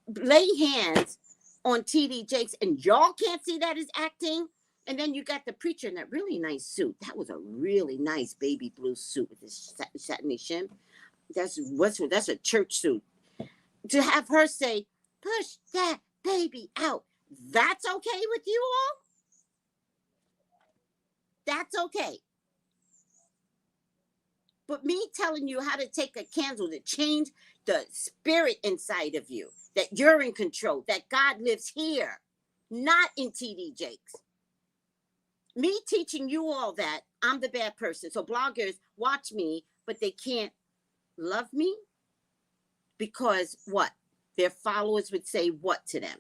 lay hands on TD Jakes, and y'all can't see that as acting. And then you got the preacher in that really nice suit. That was a really nice baby blue suit with this satiny shim. That's a church suit. To have her say, push that baby out. That's okay with you all? That's okay. But me telling you how to take a candle to change the spirit inside of you, that you're in control, that God lives here, not in TD Jakes. Me teaching you all that, I'm the bad person. So bloggers watch me, but they can't love me because what? Their followers would say what to them?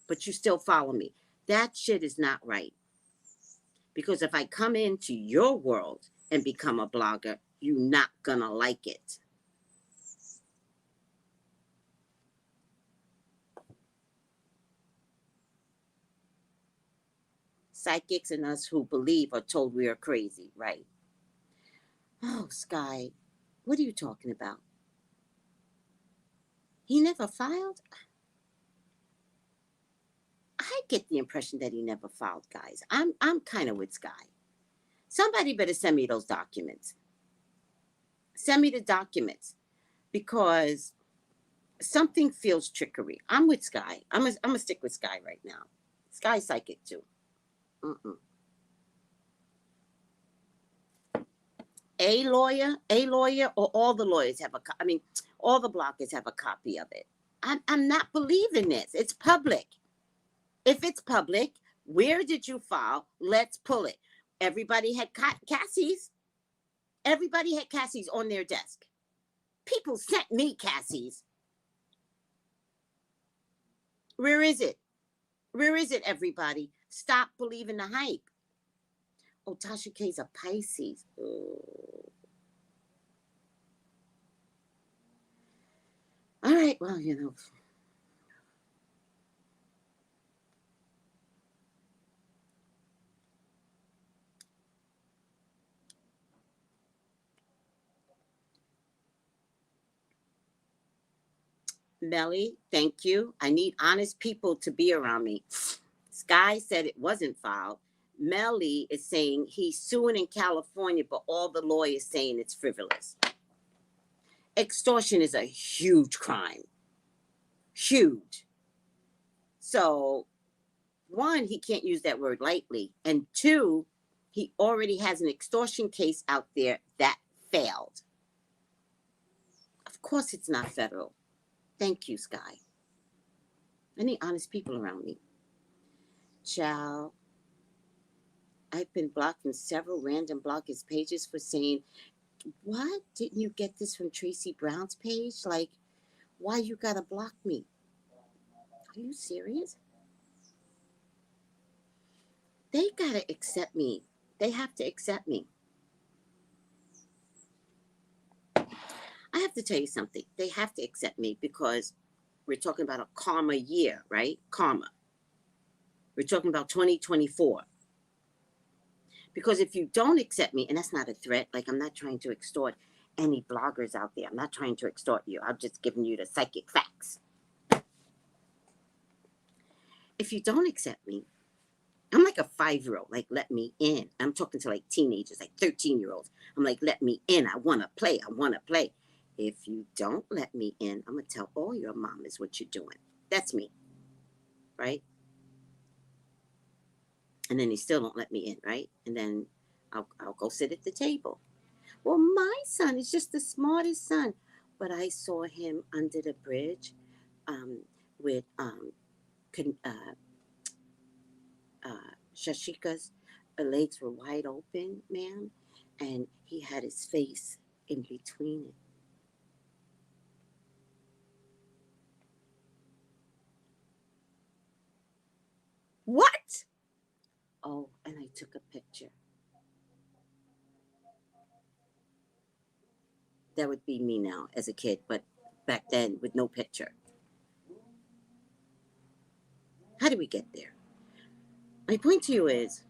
But you still follow me. That shit is not right. Because if I come into your world and become a blogger, you're not gonna like it. Psychics and us who believe are told we are crazy, right? Oh, Sky, what are you talking about? He never filed? I get the impression that he never filed, guys. I'm kind of with Sky. Somebody better send me those documents. Send me the documents because something feels trickery. I'm with Sky. I'm gonna stick with Sky right now. Sky psychic too. A lawyer, or all the lawyers have all the bloggers have a copy of it. I'm not believing this. It's public. If it's public, where did you file? Let's pull it. Everybody had Cassie's. Everybody had Cassie's on their desk. People sent me Cassie's. Where is it? Where is it, everybody? Stop believing the hype. Oh, Tasha K's a Pisces. Oh. All right, well, Melly, thank you. I need honest people to be around me. Sky said it wasn't filed. Melly is saying he's suing in California, but all the lawyers saying it's frivolous. Extortion is a huge crime. Huge. So, one, he can't use that word lightly. And two, he already has an extortion case out there that failed. Of course it's not federal. Thank you, Sky. I need honest people around me. Ciao. I've been blocked from several random bloggers' pages for saying, what? Didn't you get this from Tracey Brown's page? Like, why you gotta block me? Are you serious? They gotta accept me. They have to accept me. I have to tell you something. They have to accept me because we're talking about a karma year, right? Karma. We're talking about 2024. Because if you don't accept me, and that's not a threat, like I'm not trying to extort any bloggers out there. I'm not trying to extort you. I'm just giving you the psychic facts. If you don't accept me, I'm like a 5-year-old, like, let me in. I'm talking to like teenagers, like 13-year-olds. I'm like, let me in. I want to play. I want to play. If you don't let me in, I'm going to tell all your mamas what you're doing. That's me, right? And then they still don't let me in, right? And then I'll go sit at the table. Well, my son is just the smartest son. but I saw him under the bridge with Shashika's legs were wide open, ma'am, and he had his face in between it. What? Oh, and I took a picture. That would be me now as a kid, but back then with no picture. How did we get there? My point to you is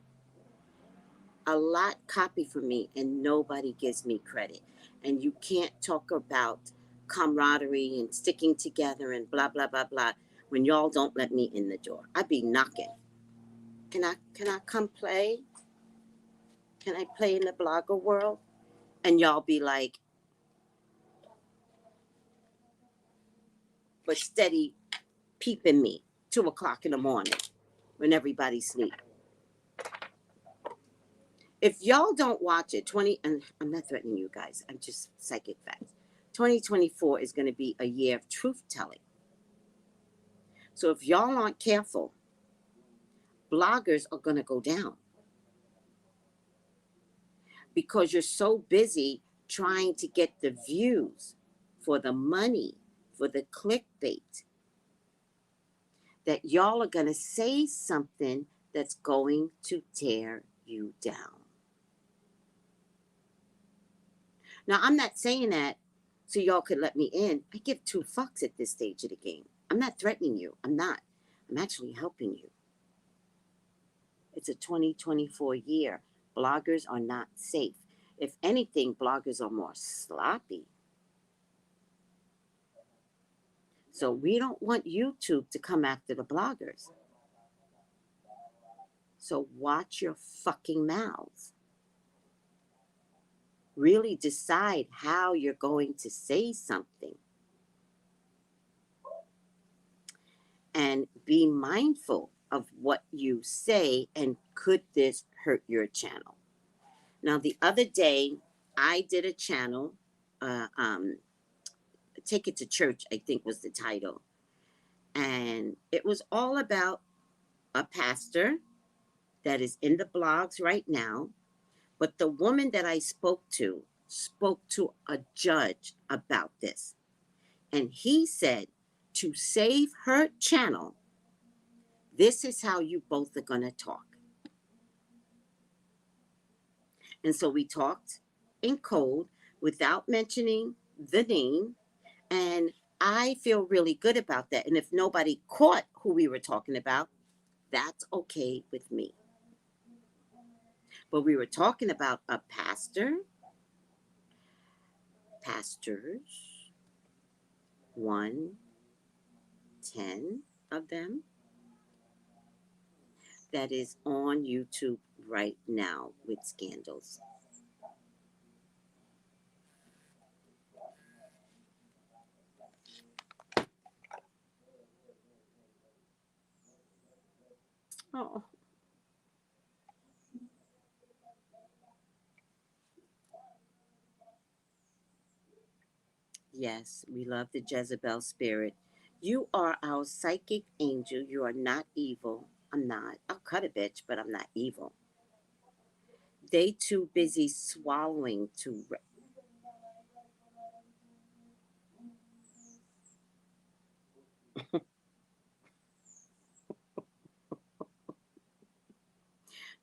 a lot copy from me and nobody gives me credit. And you can't talk about camaraderie and sticking together and blah blah blah blah when y'all don't let me in the door. I be knocking. Can I come play? Can I play in the blogger world? And y'all be like, but steady peeping me 2 o'clock in the morning when everybody's asleep. If y'all don't watch it, and I'm not threatening you guys, I'm just psychic facts. 2024 is going to be a year of truth telling. So if y'all aren't careful, bloggers are going to go down because you're so busy trying to get the views for the money, for the clickbait, that y'all are going to say something that's going to tear you down. Now, I'm not saying that so y'all could let me in. I give 2 fucks at this stage of the game. I'm not threatening you. I'm not. I'm actually helping you. It's a 2024 year. Bloggers are not safe. If anything, bloggers are more sloppy. So we don't want YouTube to come after the bloggers. So watch your fucking mouths. Really decide how you're going to say something. And be mindful of what you say and could this hurt your channel. Now, the other day, I did a channel, uh, um, Take It to Church, I think was the title. And it was all about a pastor that is in the blogs right now. But the woman that I spoke to a judge about this. And he said to save her channel, this is how you both are going to talk. And so we talked in code without mentioning the name. And I feel really good about that. And if nobody caught who we were talking about, that's okay with me. But we were talking about a pastor, pastors, 110 of them, that is on YouTube right now with scandals. Oh, yes, we love the Jezebel spirit. You are our psychic angel. You are not evil. I'm not. I'll cut a bitch, but I'm not evil. They too busy swallowing to.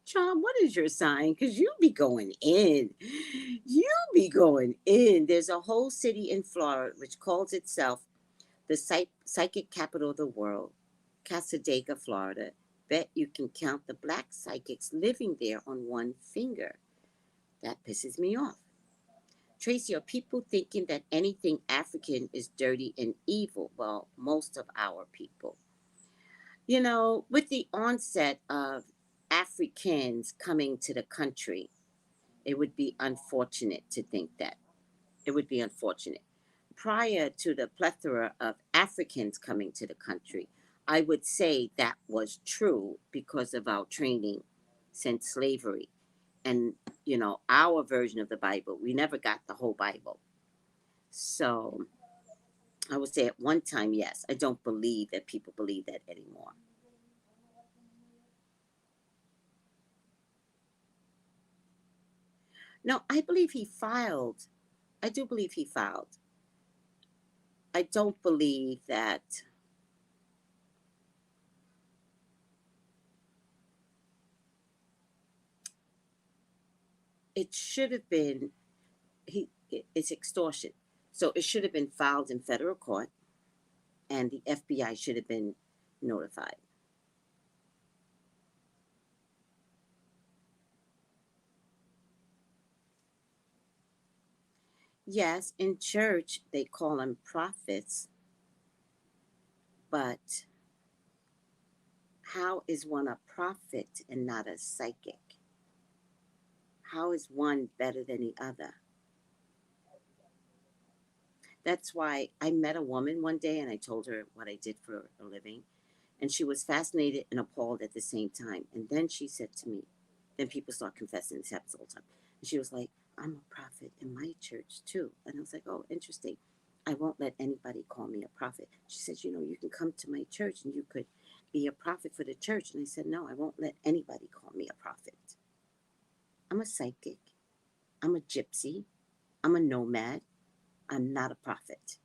John, what is your sign? Because you be going in. You be going in. There's a whole city in Florida which calls itself the psychic capital of the world, Casadega, Florida. Bet you can count the black psychics living there on one finger. That pisses me off. Tracey, are people thinking that anything African is dirty and evil? Well, most of our people. You know, with the onset of Africans coming to the country, it would be unfortunate to think that. It would be unfortunate. Prior to the plethora of Africans coming to the country, I would say that was true because of our training since slavery. And, our version of the Bible, we never got the whole Bible. So I would say at one time, yes. I don't believe that people believe that anymore. No, I believe he filed. I do believe he filed. I don't believe that it should have been it's extortion. So it should have been filed in federal court and the FBI should have been notified. Yes, in church they call them prophets, but how is one a prophet and not a psychic? How is one better than the other? That's why I met a woman one day and I told her what I did for a living. And she was fascinated and appalled at the same time. And then she said to me, then people start confessing, this happens all the time. And she was like, I'm a prophet in my church too. And I was like, oh, interesting. I won't let anybody call me a prophet. She said, you know, you can come to my church and you could be a prophet for the church. And I said, no, I won't let anybody call me a prophet. I'm a psychic. I'm a gypsy. I'm a nomad. I'm not a prophet.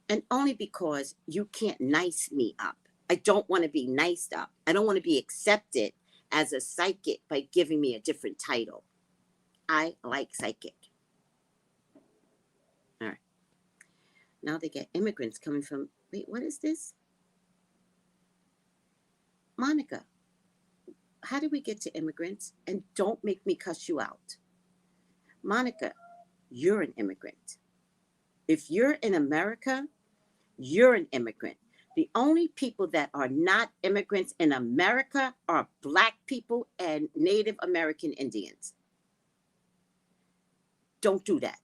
And only because you can't nice me up. I don't want to be niced up. I don't want to be accepted as a psychic by giving me a different title. I like psychic. All right. Now they get immigrants coming from, wait, what is this? Monica, how did we get to immigrants? And don't make me cuss you out. Monica, you're an immigrant. If you're in America, you're an immigrant. The only people that are not immigrants in America are Black people and Native American Indians. Don't do that.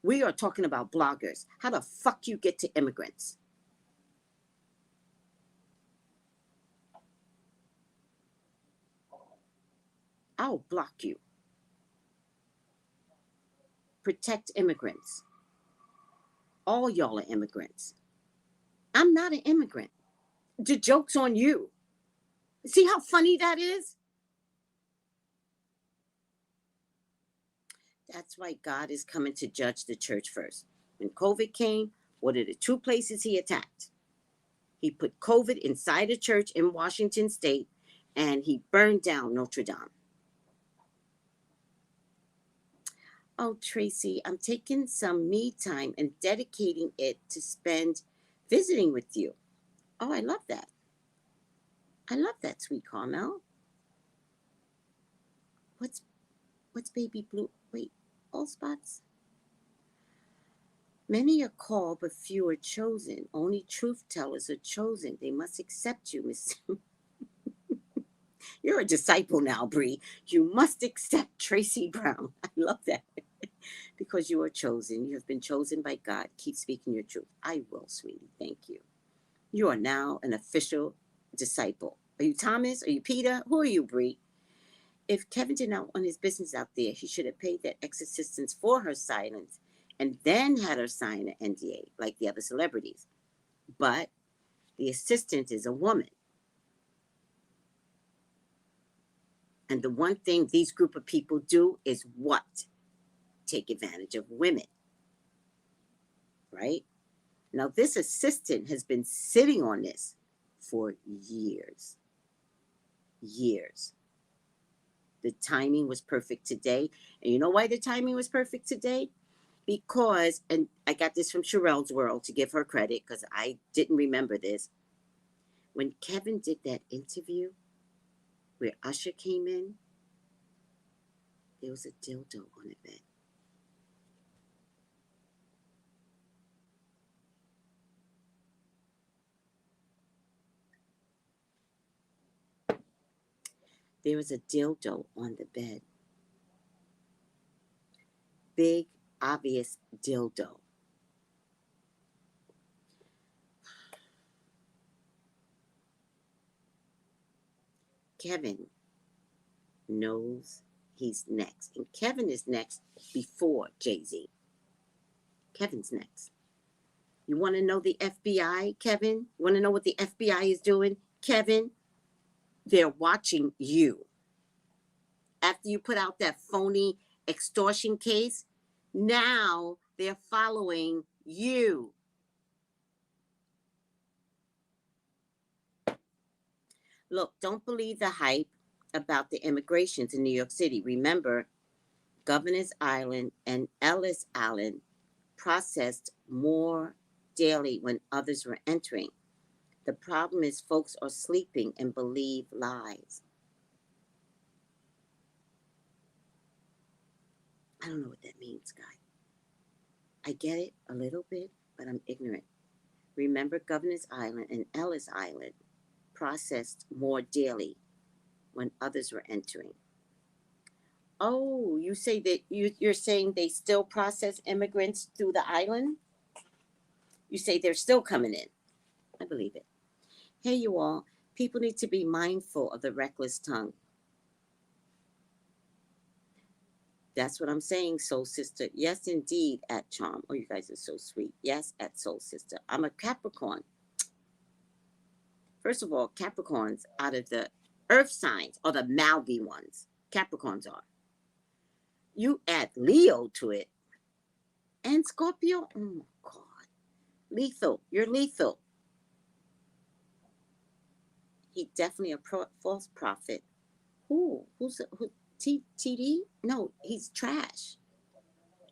We are talking about bloggers. How the fuck you get to immigrants? I'll block you. Protect immigrants. All y'all are immigrants. I'm not an immigrant. The joke's on you. See how funny that is? That's why God is coming to judge the church first. When COVID came, what are the two places he attacked? He put COVID inside a church in Washington state and he burned down Notre Dame. Oh, Tracey, I'm taking some me time and dedicating it to spend visiting with you. Oh, I love that. I love that, sweet Carmel. What's baby blue? Wait, all spots? Many are called, but few are chosen. Only truth tellers are chosen. They must accept you, Miss. You're a disciple now, Bree. You must accept Tracey Brown. I love that. Because you are chosen. You have been chosen by God. Keep speaking your truth. I will, sweetie. Thank you. You are now an official disciple. Are you Thomas? Are you Peter? Who are you, Bree? If Kevin did not want his business out there, he should have paid that ex-assistant for her silence and then had her sign an NDA like the other celebrities. But the assistant is a woman. And the one thing these group of people do is what? Take advantage of women. Right? Now, this assistant has been sitting on this for years. Years. The timing was perfect today. And you know why the timing was perfect today? Because, and I got this from Sherelle's World to give her credit because I didn't remember this. When Kevin did that interview where Usher came in, there was a dildo on the bed. There was a dildo on the bed. Big, obvious dildo. Kevin knows he's next. And Kevin is next before Jay-Z. Kevin's next. You want to know the FBI, Kevin? You want to know what the FBI is doing? Kevin, they're watching you. After you put out that phony extortion case, now they're following you. Look, don't believe the hype about the immigrations in New York City. Remember, Governor's Island and Ellis Island processed more daily when others were entering. The problem is folks are sleeping and believe lies. I don't know what that means, guys. I get it a little bit, but I'm ignorant. Remember, Governor's Island and Ellis Island processed more daily when others were entering. Oh, you say that you're saying they still process immigrants through the island? You say they're still coming in. I believe it. Hey, you all, people need to be mindful of the reckless tongue. That's what I'm saying, Soul Sister. Yes, indeed, at Charm. Oh, you guys are so sweet. Yes, at Soul Sister. I'm a Capricorn. First of all, Capricorns out of the earth signs are the mouthy ones. Capricorns are. You add Leo to it. And Scorpio, oh my God. Lethal. You're lethal. He definitely a false prophet. Who? Who? TD? No, he's trash.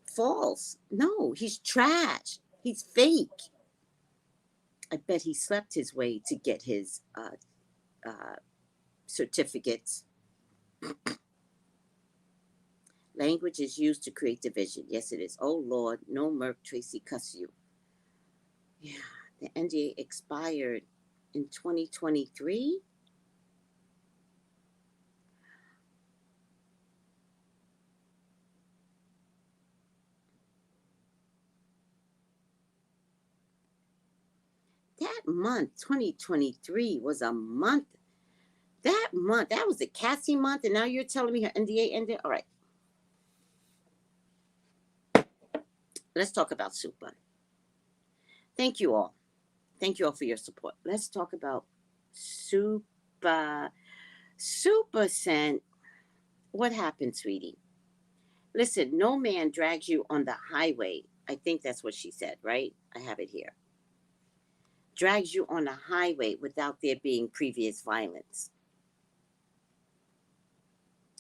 False. No, he's trash. He's fake. I bet he slept his way to get his certificates. Language is used to create division. Yes, it is. Oh, Lord, no Merc Tracey cuss you. Yeah, the NDA expired in 2023. That month, 2023, was a month. That month, that was the Cassie month, and now you're telling me her NDA ended? All right. Let's talk about Supa. Thank you all. Thank you all for your support. Let's talk about Supa. Supa sent, what happened, sweetie? Listen, no man drags you on the highway. I think that's what she said, right? I have it here. Drags you on a highway without there being previous violence.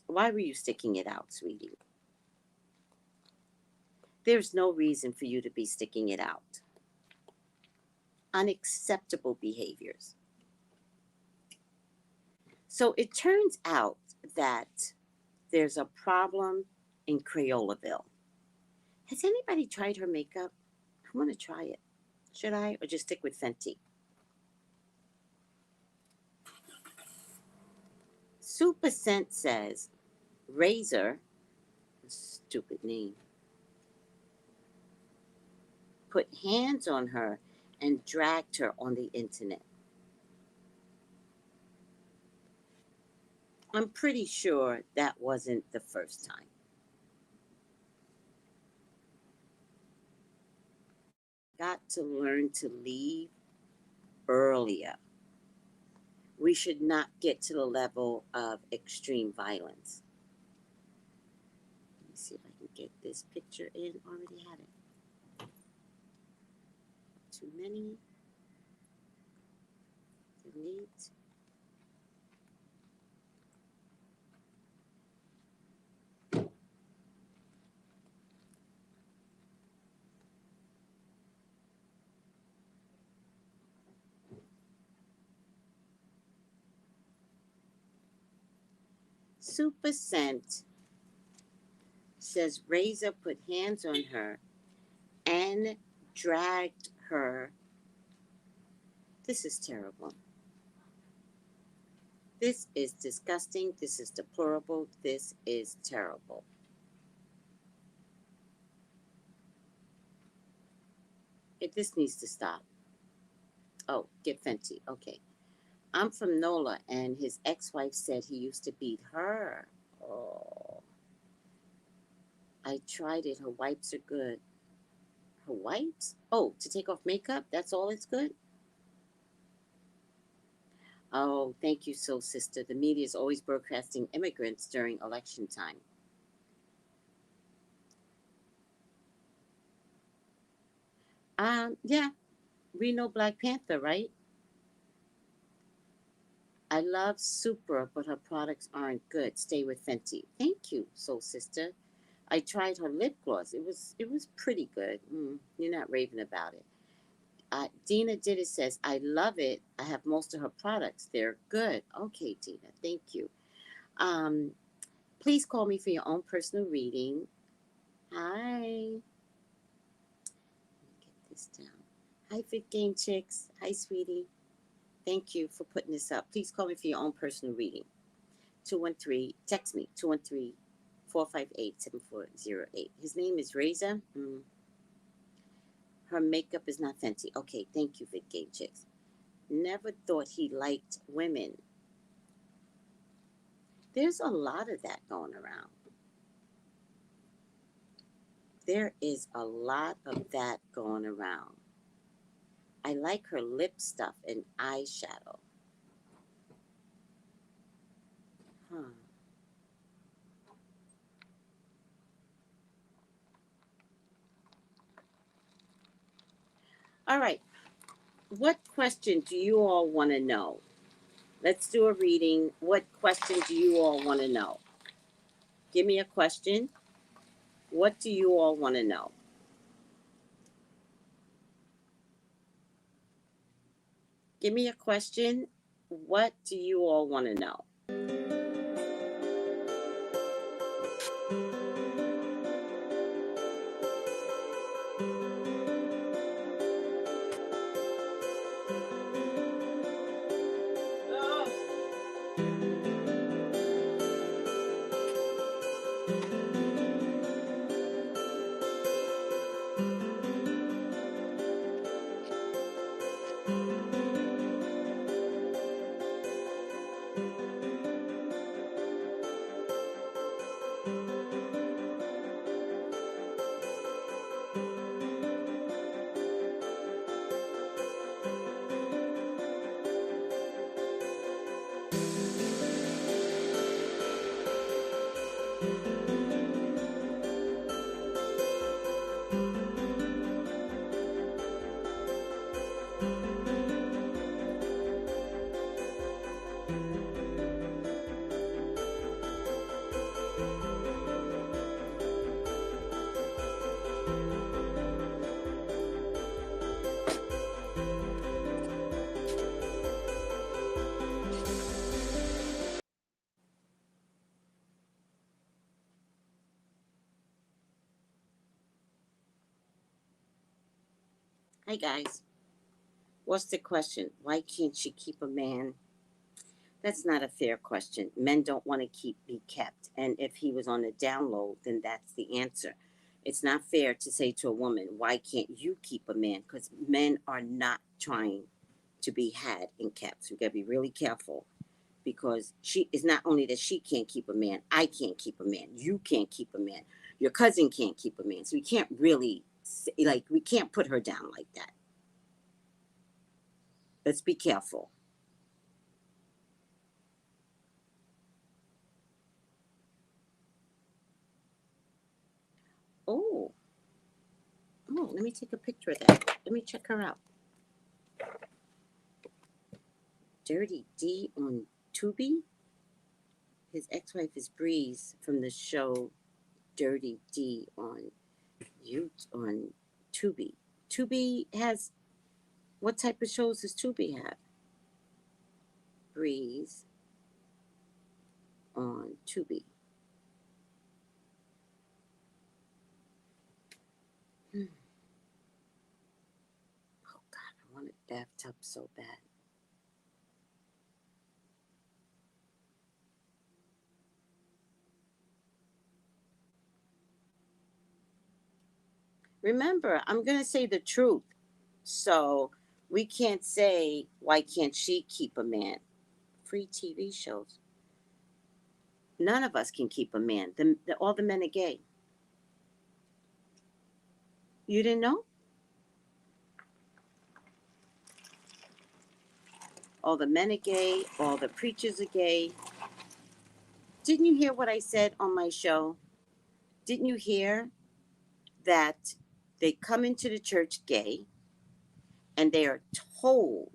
Why were you sticking it out, sweetie? There's no reason for you to be sticking it out. Unacceptable behaviors. So it turns out that there's a problem in Creolaville. Has anybody tried her makeup? I want to try it. Should I, or just stick with Fenty? Supa Scent says Razor, stupid name, put hands on her and dragged her on the internet. I'm pretty sure that wasn't the first time. Got to learn to leave earlier. We should not get to the level of extreme violence. Let me see if I can get this picture in. Already had it. Too many. Delete. Supa Scent says Razor put hands on her and dragged her. This is terrible. This is disgusting. This is deplorable. This is terrible. This needs to stop. Oh, get Fenty. Okay. I'm from NOLA, and his ex-wife said he used to beat her. Oh. I tried it. Her wipes are good. her wipes? Oh, to take off makeup? That's all it's good? Oh, thank you, Soul Sister. The media is always broadcasting immigrants during election time. Yeah, we know Black Panther, right? I love Supa, but her products aren't good. Stay with Fenty. Thank you, Soul Sister. I tried her lip gloss. It was pretty good. You're not raving about it. Dina Did It says, I love it. I have most of her products. They're good. Okay, Dina, thank you. Um, Please call me for your own personal reading. Hi. Let me get this down. Hi, Fit Game Chicks. Hi, sweetie. Thank you for putting this up. Please call me for your own personal reading. 213, text me, 213-458-7408. His name is Reza. Her makeup is not Fenty. Okay, thank you, Fit Game Chicks. Never thought he liked women. There's a lot of that going around. There is a lot of that going around. I like her lip stuff and eyeshadow. Huh. All right. What question do you all want to know? Let's do a reading. What question do you all want to know? Give me a question. What do you all want to know? Give me a question. What do you all want to know? Hi, guys. What's the question? Why can't she keep a man? That's not a fair question. Men don't want to be kept. And if he was on the down low, then that's the answer. It's not fair to say to a woman, why can't you keep a man? Because men are not trying to be had and kept. So we gotta be really careful because she is not only that she can't keep a man, I can't keep a man, you can't keep a man, your cousin can't keep a man. So we can't really like we can't put her down like that. Let's be careful. Oh, oh, let me take a picture of that. Let me check her out. Dirty D on Tubi. His ex-wife is Breeze from the show Dirty D on on Tubi. Tubi has what type of shows does Tubi have? Breeze on Tubi. Hmm. Oh God, I want a bathtub so bad. Remember, I'm gonna say the truth. So we can't say why can't she keep a man? Free TV shows. None of us can keep a man. All the men are gay. You didn't know? All the men are gay. All the preachers are gay. Didn't you hear what I said on my show? Didn't you hear that they come into the church gay and told,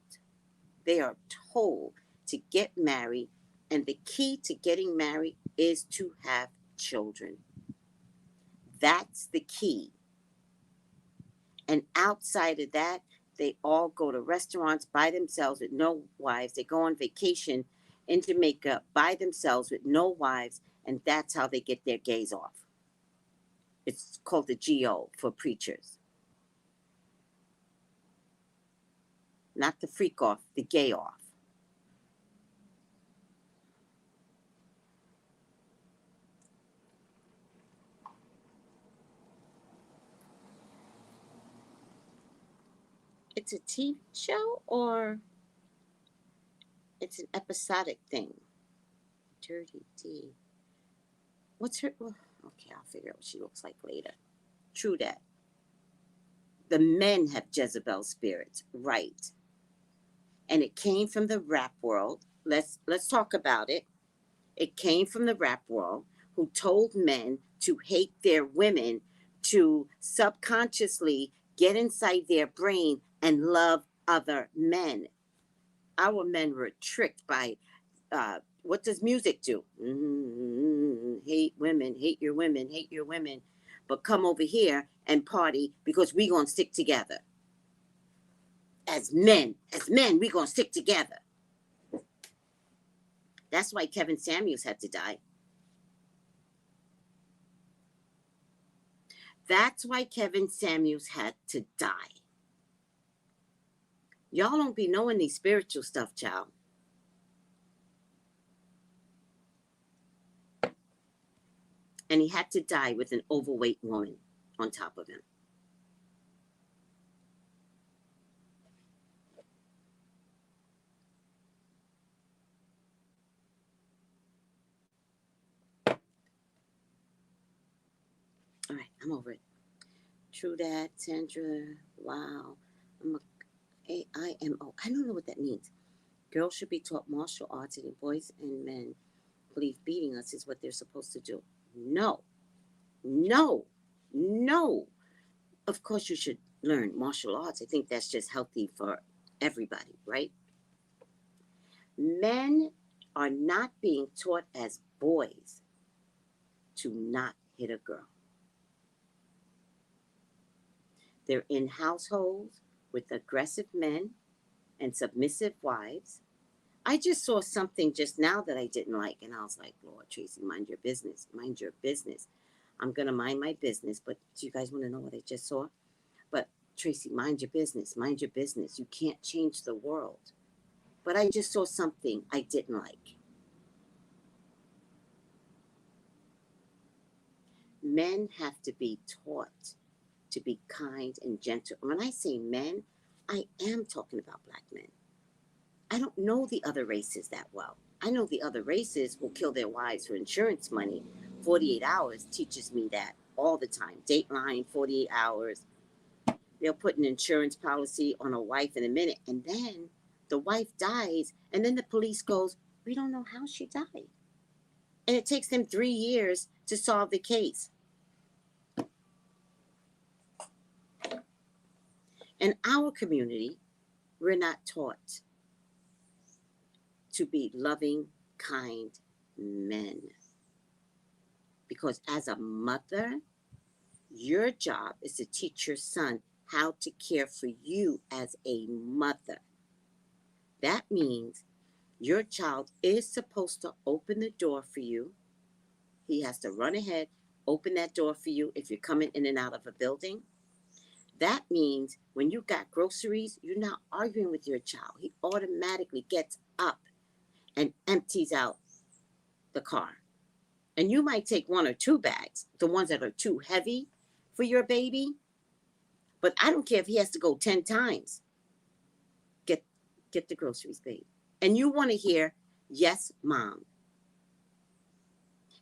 they are told to get married, and the key to getting married is to have children. That's the key. And outside of that, they all go to restaurants by themselves with no wives. They go on vacation in Jamaica by themselves with no wives, and that's how they get their gays off. It's called the GO for preachers. Not the freak off, the gay off. It's a TV show or it's an episodic thing? Dirty D. What's her? Well, okay, I'll figure out what she looks like later. True that. The men have Jezebel spirits, right? And it came from the rap world. Let's talk about it. It came from the rap world, who told men to hate their women, to subconsciously get inside their brain and love other men. Our men were tricked by what does music do? Hate women, hate your women, hate your women, but come over here and party because we gonna stick together. As men, we gonna stick together. That's why Kevin Samuels had to die. That's why Kevin Samuels had to die. Y'all don't be knowing these spiritual stuff, child. And he had to die with an overweight woman on top of him. All right, I'm over it. True that, Sandra. Wow. I'm a AIMO. I don't know what that means. Girls should be taught martial arts, and boys and men believe beating us is what they're supposed to do. No. No. No. Of course you should learn martial arts. I think that's just healthy for everybody, right? Men are not being taught as boys to not hit a girl. They're in households with aggressive men and submissive wives. I just saw something just now that I didn't like, and I was like, Lord, Tracey, mind your business. Mind your business. I'm going to mind my business, but do you guys want to know what I just saw? But Tracey, mind your business. Mind your business. You can't change the world. But I just saw something I didn't like. Men have to be taught to be kind and gentle. When I say men, I am talking about black men. I don't know the other races that well. I know the other races will kill their wives for insurance money. 48 hours teaches me that all the time. Dateline, 48 hours. They'll put an insurance policy on a wife in a minute, and then the wife dies, and then the police goes, we don't know how she died. And it takes them 3 years to solve the case. In our community, we're not taught to be loving, kind men. Because as a mother, your job is to teach your son how to care for you as a mother. That means your child is supposed to open the door for you. He has to run ahead, open that door for you if you're coming in and out of a building. That means when you got groceries, you're not arguing with your child. He automatically gets up and empties out the car. And you might take 1 or 2 bags, the ones that are too heavy for your baby. But I don't care if he has to go 10 times. Get the groceries, babe. And you want to hear, yes, mom.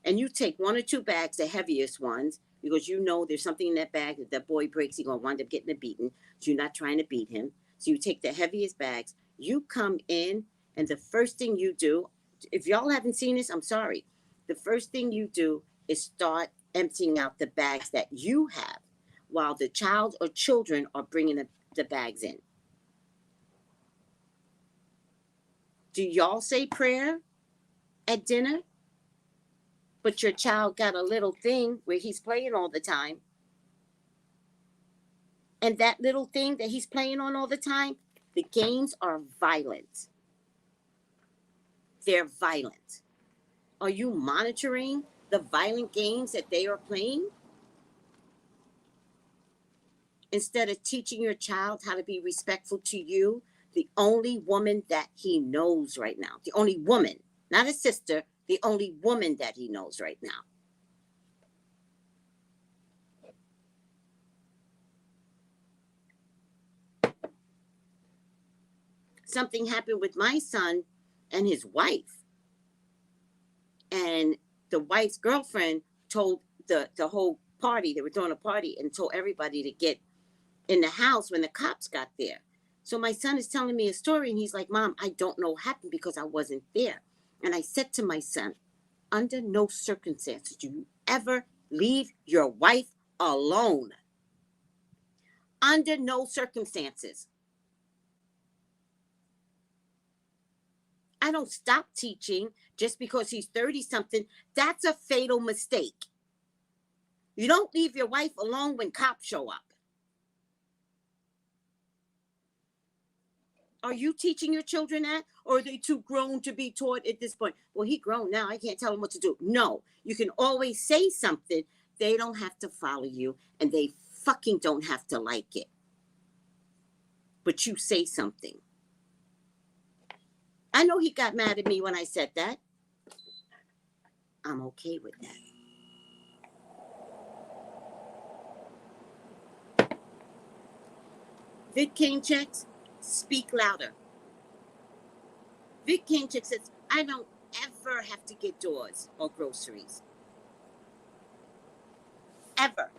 And you take 1 or 2 bags, the heaviest ones, because you know there's something in that bag that that boy breaks, he's going to wind up getting a beating. So you're not trying to beat him. So you take the heaviest bags. You come in And the first thing you do, if y'all haven't seen this, I'm sorry. The first thing you do is start emptying out the bags that you have while the child or children are bringing the bags in. Do y'all say prayer at dinner? But your child got a little thing where he's playing all the time. And that little thing that he's playing on all the time, the games are violent. They're violent. Are you monitoring the violent games that they are playing? Instead of teaching your child how to be respectful to you, the only woman that he knows right now, the only woman, not a sister, the only woman that he knows right now. Something happened with my son and his wife. And the wife's girlfriend told the whole party, they were throwing a party, and told everybody to get in the house when the cops got there. So my son is telling me a story, and he's like, Mom, I don't know what happened because I wasn't there. And I said to my son, under no circumstances do you ever leave your wife alone. Under no circumstances. I don't stop teaching just because he's 30 something. That's a fatal mistake. You don't leave your wife alone when cops show up. Are you teaching your children that? Or are they too grown to be taught at this point? Well, he grown now. I can't tell him what to do. No, you can always say something. They don't have to follow you, and they fucking don't have to like it. But you say something. I know he got mad at me when I said that. I'm okay with that. Vic King checks, speak louder. Vic King checks says, I don't ever have to get doors or groceries. Ever.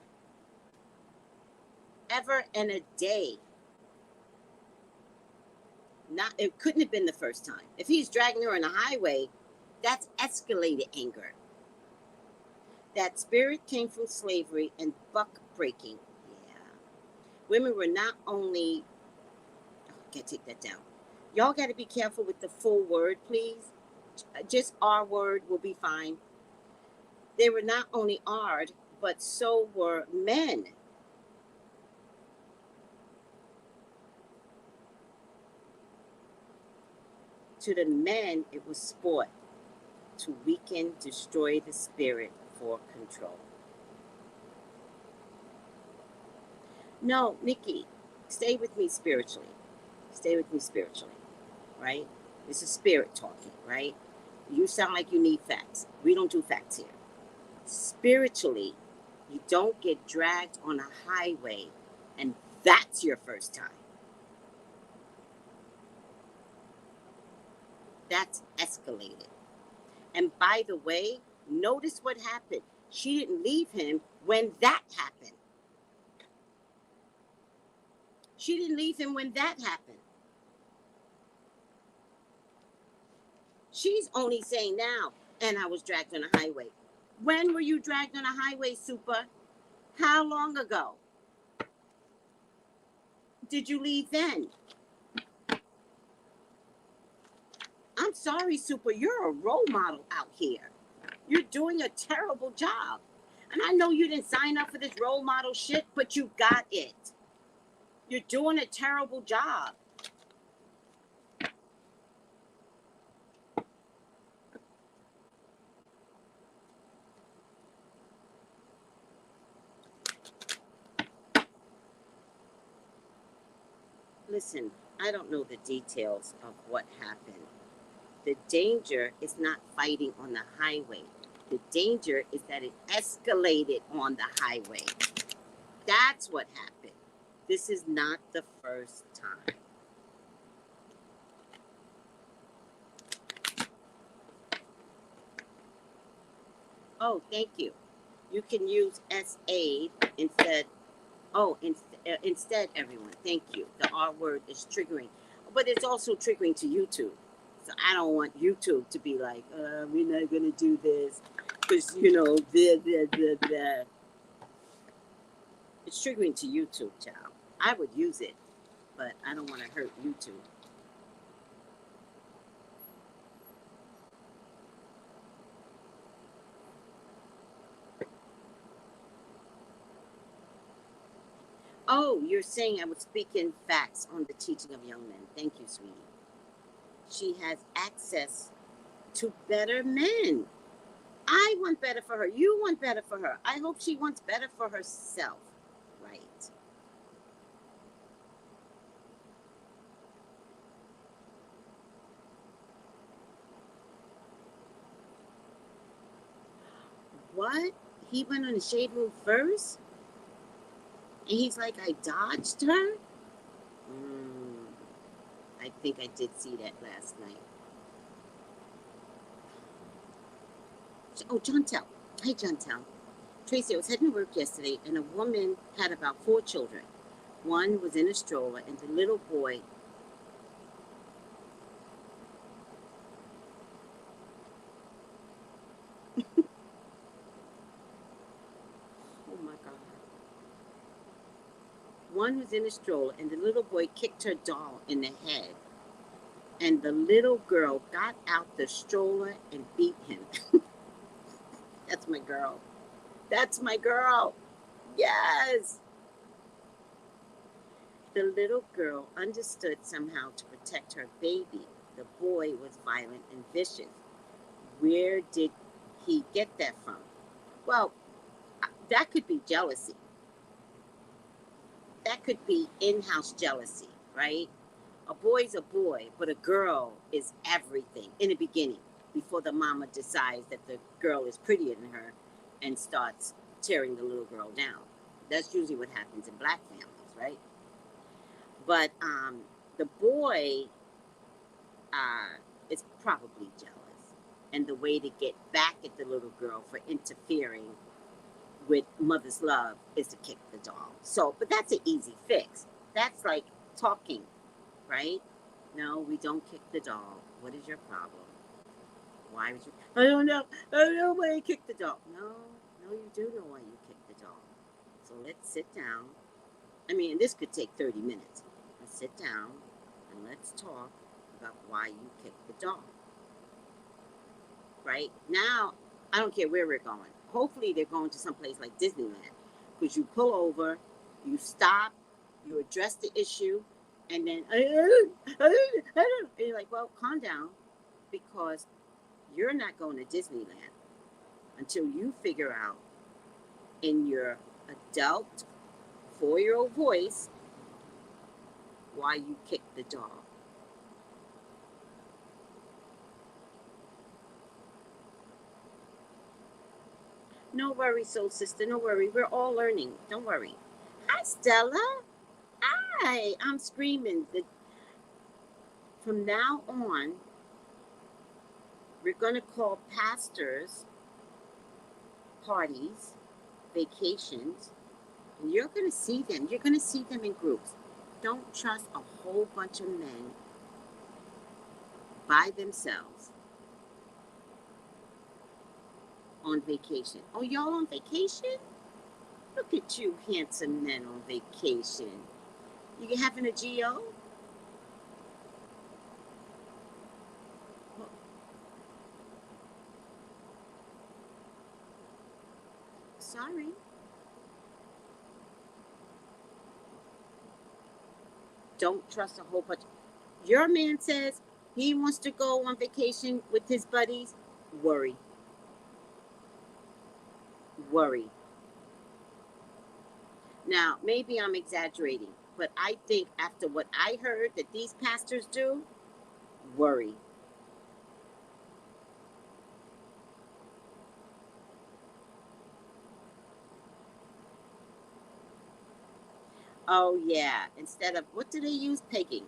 Ever in a day. It couldn't have been the first time. If he's dragging her on the highway, that's escalated anger. That spirit came from slavery and buck breaking. Yeah. Women were not only, I can't take that down. Y'all got to be careful with the full word, please. Just our word will be fine. They were not only ard, but so were men. To the men, it was sport to weaken, destroy the spirit for control. No, Nikki, stay with me spiritually. Stay with me spiritually, right? This is spirit talking, right? You sound like you need facts. We don't do facts here. Spiritually, you don't get dragged on a highway and that's your first time. That's escalated. And by the way, notice what happened. She didn't leave him when that happened. She didn't leave him when that happened. She's only saying now, and I was dragged on a highway. When were you dragged on a highway, Supa? How long ago? Did you leave then? I'm sorry, Supa, you're a role model out here. You're doing a terrible job. And I know you didn't sign up for this role model shit, but you got it. You're doing a terrible job. Listen, I don't know the details of what happened. The danger is not fighting on the highway. The danger is that it escalated on the highway. That's what happened. This is not the first time. Oh, thank you. You can use S-aid instead. Oh, instead, everyone. Thank you. The R word is triggering. But it's also triggering to YouTube. So I don't want YouTube to be like, we're not gonna do this because you know the. It's triggering to YouTube, child. I would use it, but I don't want to hurt YouTube. Oh, you're saying I was speaking facts on the teaching of young men. Thank you, sweetie. She has access to better men. I want better for her. You want better for her. I hope she wants better for herself. Right. What? He went on the shade room first? And he's like, I dodged her? I think I did see that last night. Oh, John Tell. Hey, John Tell. Tracey, I was heading to work yesterday, and a woman had about 4 children. One was in a stroller, and the little boy. Oh my God. One was in a stroller, and the little boy kicked her doll in the head. And the little girl got out the stroller and beat him. That's my girl. That's my girl. Yes. The little girl understood somehow to protect her baby. The boy was violent and vicious. Where did he get that from? Well, that could be jealousy. That could be in-house jealousy, right? A boy's a boy, but a girl is everything in the beginning before the mama decides that the girl is prettier than her and starts tearing the little girl down. That's usually what happens in black families, right? But the boy is probably jealous. And the way to get back at the little girl for interfering with mother's love is to kick the doll. So, but that's an easy fix. That's like talking, right? No, we don't kick the doll. What is your problem? Why would you? I don't know. I don't know why you kicked the doll. No, no, you do know why you kicked the doll. So let's sit down. I mean, this could take 30 minutes. Let's sit down and let's talk about why you kicked the doll. Right? Now, I don't care where we're going. Hopefully, they're going to someplace like Disneyland. Because you pull over, you stop, you address the issue, and then, and you're like, well, calm down, because you're not going to Disneyland until you figure out in your adult 4-year-old voice why you kicked the dog. No worry, soul sister. No worry. We're all learning. Don't worry. Hi, Stella. Hi. I'm screaming. From now on, we're going to call pastors parties, vacations, and you're going to see them. You're going to see them in groups. Don't trust a whole bunch of men by themselves on vacation. Oh, y'all on vacation? Look at you, handsome men on vacation. You having a GO? Well, sorry. Don't trust a whole bunch. Your man says he wants to go on vacation with his buddies. Worry. Worry. Now, maybe I'm exaggerating, but I think after what I heard that these pastors do, worry. Oh, yeah. Instead of, what do they use? Pegging.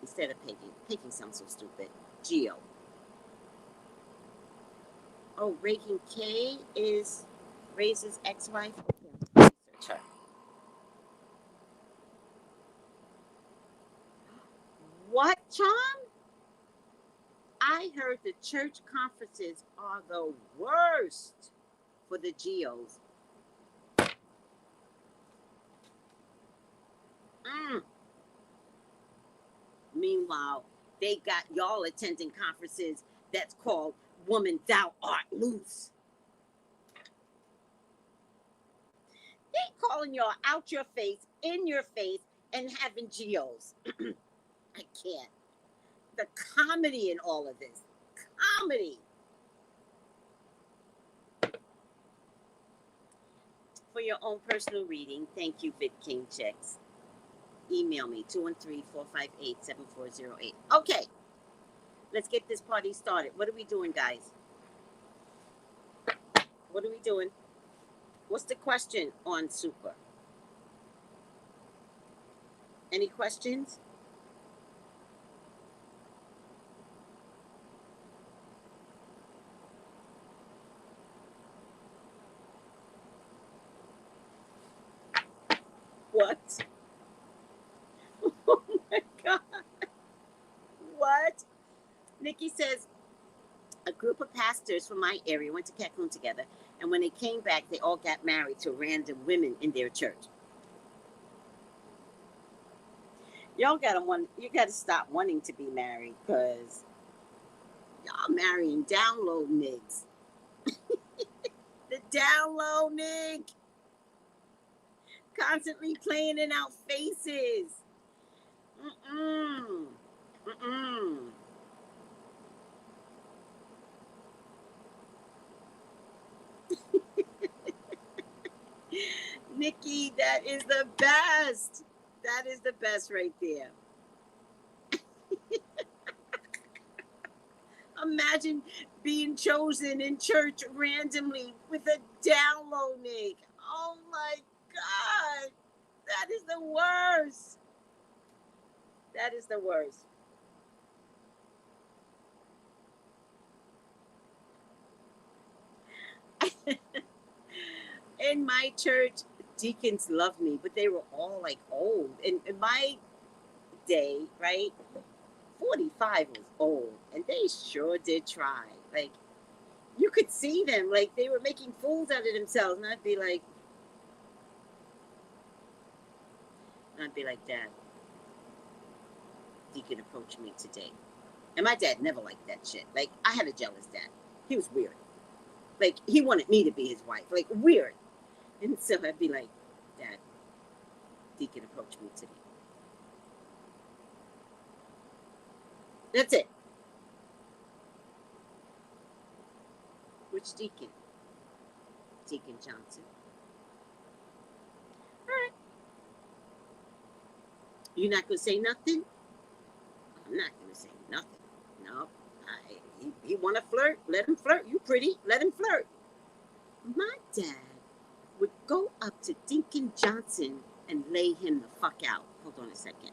Instead of pegging. Pegging sounds so stupid. Geo. Oh, Reagan K is Ray's ex-wife. Yeah. Research her. What, Charm? I heard the church conferences are the worst for the geos. Mm. Meanwhile, they got y'all attending conferences that's called Woman Thou Art Loose. They calling y'all out your face, in your face, and having geos. I can't. The comedy in all of this. Comedy. For your own personal reading, thank you, VidKing Checks. Email me 213-458-7408. Okay, let's get this party started. What are we doing, guys? What are we doing? What's the question on Supa? Any questions? What? Oh my God. What? Nikki says, a group of pastors from my area went to Cancun together, and when they came back, they all got married to random women in their church. Y'all you gotta stop wanting to be married, because y'all marrying down low niggas. The down low nig, constantly playing in our faces. Mm-mm. Mm-mm. Nikki, that is the best. That is the best right there. Imagine being chosen in church randomly with a down low nig. Oh my God. That is the worst. That is the worst. In my church, deacons loved me, but they were all like old. In my day, right? 45 was old, and they sure did try. Like, you could see them, like they were making fools out of themselves, and I'd be like, Dad, deacon approached me today, and my dad never liked that shit. Like, I had a jealous dad. He was weird. Like, he wanted me to be his wife. Like, weird. And so I'd be like, Dad, deacon approached me today. That's it. Which deacon? Deacon Johnson. All right. You're not gonna say nothing? I'm not gonna say nothing. No. He wanna flirt? Let him flirt. You pretty? Let him flirt. My dad would go up to Deacon Johnson and lay him the fuck out. Hold on a second.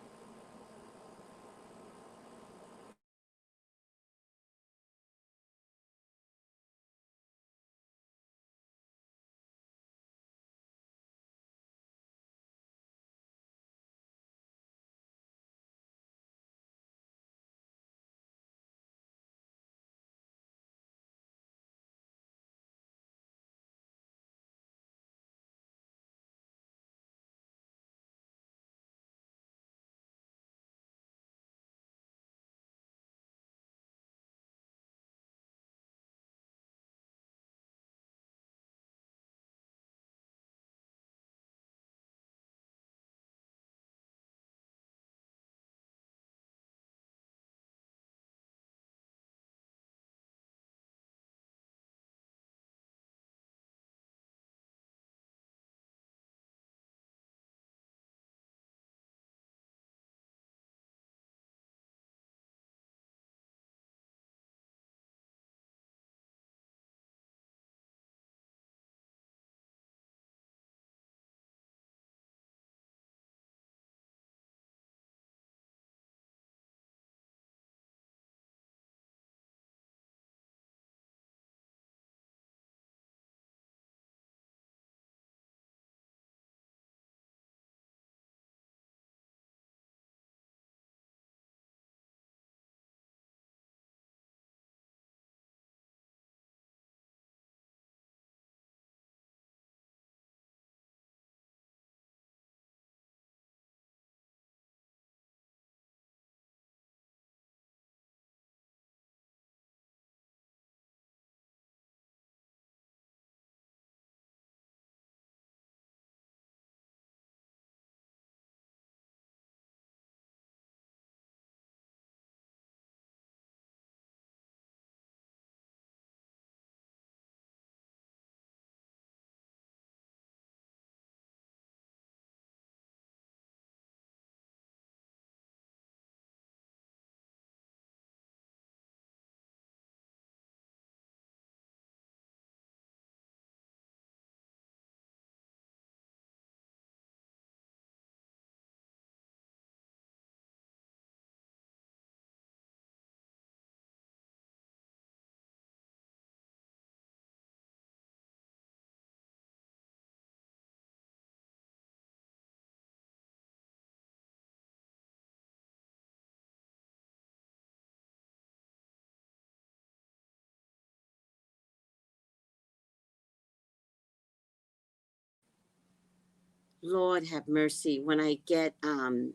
Lord have mercy. When I get oh,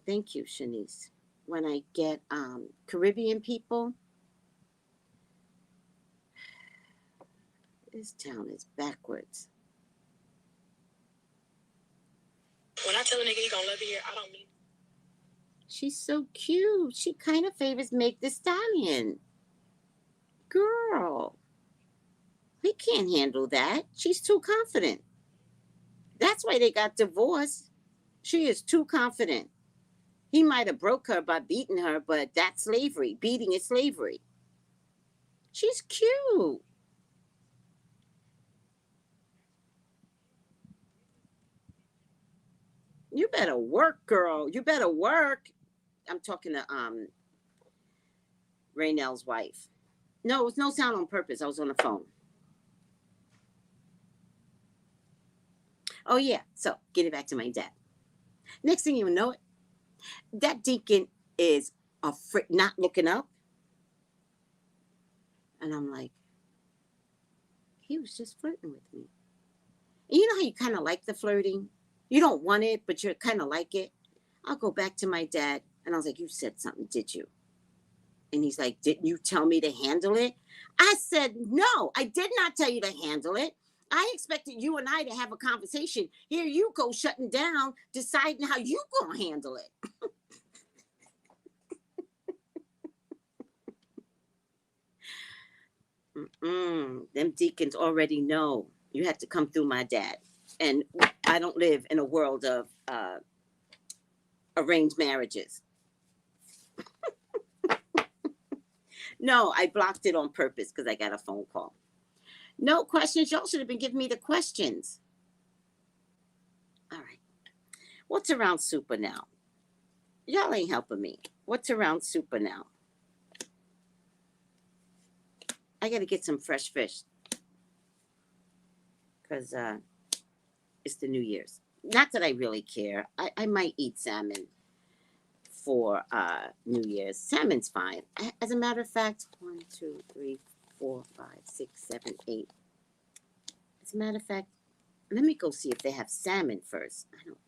thank you, Shanice. When I get Caribbean people, this town is backwards. When I tell a nigga he gonna love it here, I don't mean. She's so cute. She kind of favors Meg the Stallion. Girl, he can't handle that. She's too confident. That's why they got divorced. She is too confident. He might have broke her by beating her, but that's slavery. Beating is slavery. She's cute. You better work, girl. You better work. I'm talking to Raynell's wife. No, it was no sound on purpose. I was on the phone. Oh yeah. So getting back to my dad. Next thing you know it, that deacon is not looking up. And I'm like, he was just flirting with me. And you know how you kind of like the flirting? You don't want it, but you kind of like it. I'll go back to my dad. And I was like, you said something, did you? And he's like, didn't you tell me to handle it? I said, no, I did not tell you to handle it. I expected you and I to have a conversation. Here you go shutting down, deciding how you going to handle it. Them deacons already know you had to come through my dad. And I don't live in a world of arranged marriages. No, I blocked it on purpose because I got a phone call. No questions. Y'all should have been giving me the questions. All right. What's around Supa now? Y'all ain't helping me. What's around Supa now? I got to get some fresh fish because it's the New Year's. Not that I really care. I might eat salmon for New Year's. Salmon's fine. As a matter of fact, 1, 2, 3, 4, 5, 6, 7, 8. As a matter of fact, let me go see if they have salmon first. I don't.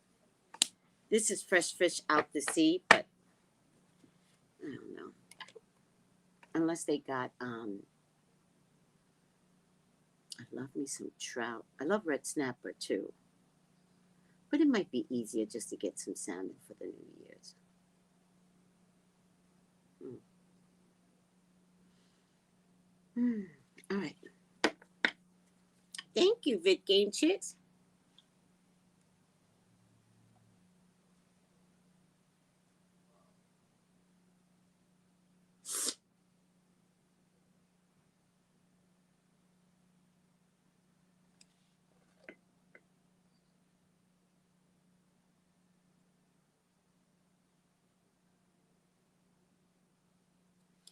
This is fresh fish out the sea, but I don't know. Unless they got I love me some trout. I love red snapper too. But it might be easier just to get some salmon for the New Year's. All right. Thank you, Vid Game Chicks.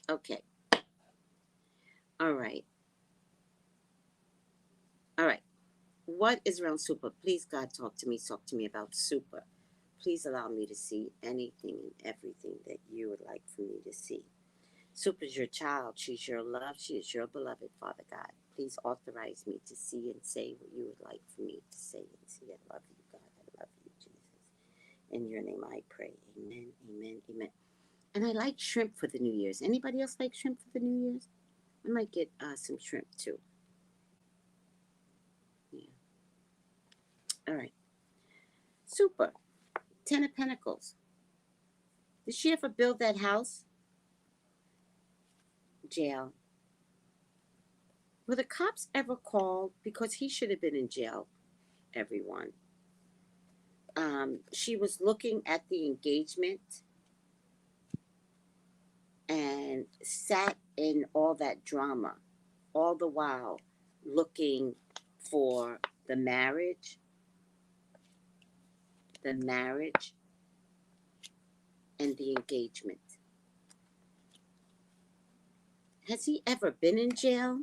Okay. All right. All right. What is around Supa? Please, God, talk to me. Talk to me about Supa. Please allow me to see anything and everything that you would like for me to see. Supa is your child. She's your love. She is your beloved, Father God. Please authorize me to see and say what you would like for me to say and see. I love you, God. I love you, Jesus. In your name I pray. Amen, amen, amen. And I like shrimp for the New Year's. Anybody else like shrimp for the New Year's? I might get some shrimp too. Yeah. All right. Supa. 10 of Pentacles. Did she ever build that house? Jail. Were the cops ever called? Because he should have been in jail, everyone. She was looking at the engagement and sat in all that drama, all the while looking for the marriage and the engagement. Has he ever been in jail?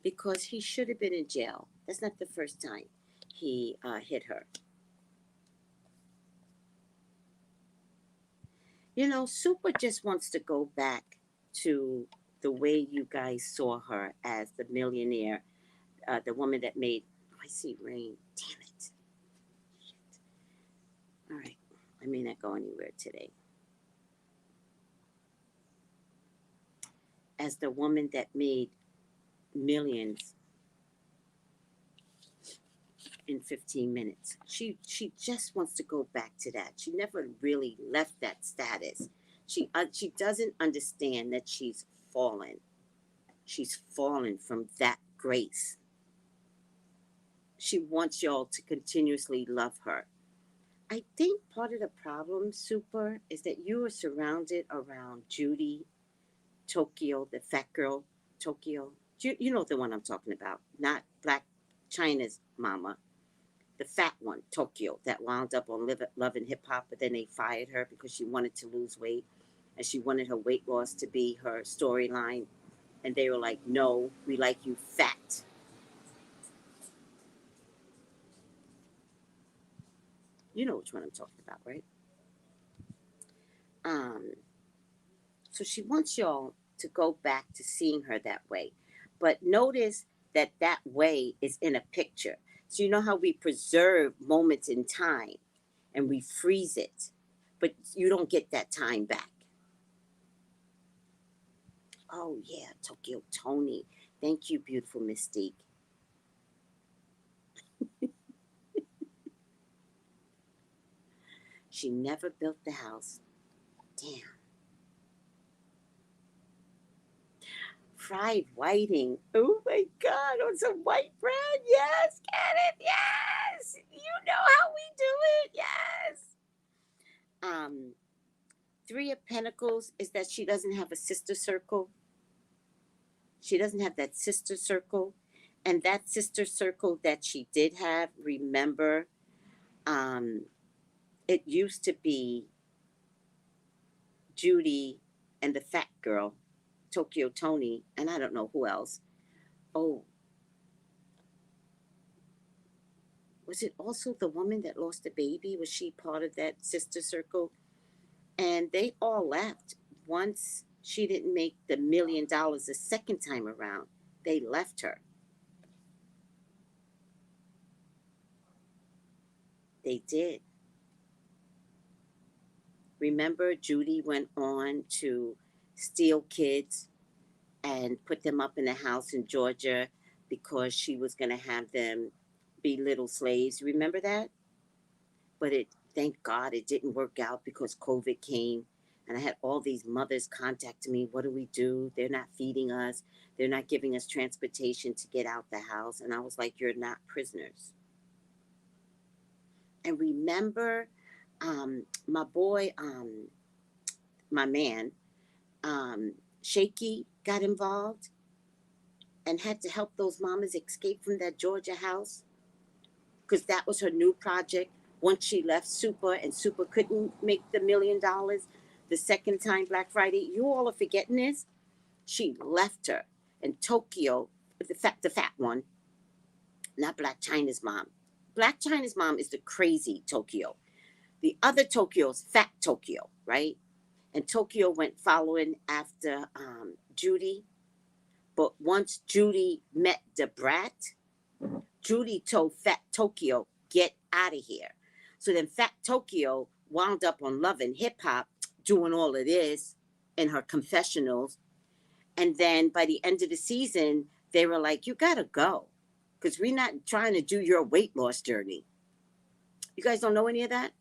Because he should have been in jail. That's not the first time he hit her. You know, Supa just wants to go back to the way you guys saw her as the millionaire, the woman that made, see rain. Damn it. Shit. All right. I may not go anywhere today. As the woman that made millions in 15 minutes. She just wants to go back to that. She never really left that status. She doesn't understand that she's fallen. She's fallen from that grace. She wants y'all to continuously love her. I think part of the problem, Super, is that you are surrounded around Judy, Tokyo, the fat girl, Tokyo. You know the one I'm talking about, not Black China's mama, the fat one, Tokyo, that wound up on Love and Hip Hop, but then they fired her because she wanted to lose weight and she wanted her weight loss to be her storyline. And they were like, no, we like you fat. You know which one I'm talking about, right? Um, so she wants y'all to go back to seeing her that way. But notice that that way is in a picture. So you know how we preserve moments in time and we freeze it, but you don't get that time back. Oh yeah, Tokyo Tony. Thank you, beautiful Mystique. She never built the house. Damn. Fried whiting. Oh my God, on some white bread. Yes, get it. Yes. You know how we do it. Yes. Um, Three of Pentacles is that she doesn't have a sister circle. She doesn't have that sister circle. And that sister circle that she did have, remember, um, it used to be Judy and the fat girl, Tokyo Tony, and I don't know who else. Oh, was it also the woman that lost the baby? Was she part of that sister circle? And they all left once she didn't make the $1 million the second time around. They left her. They did. Remember, Judy went on to steal kids and put them up in a house in Georgia because she was going to have them be little slaves. Remember that? But thank God it didn't work out because COVID came. And I had all these mothers contact me. What do we do? They're not feeding us. They're not giving us transportation to get out the house. And I was like, you're not prisoners. And remember, my boy, my man, Shaky got involved and had to help those mamas escape from that Georgia house because that was her new project. Once she left Supa and Supa couldn't make the $1 million the second time Black Friday, you all are forgetting this. She left her, and Tokyo, the fat one, not Black China's mom. Black China's mom is the crazy Tokyo. The other Tokyo's fat Tokyo, right? And Tokyo went following after Judy. But once Judy met the brat, Judy told Fat Tokyo, get out of here. So then Fat Tokyo wound up on Love and Hip Hop doing all of this in her confessionals. And then by the end of the season, they were like, you got to go because we're not trying to do your weight loss journey. You guys don't know any of that?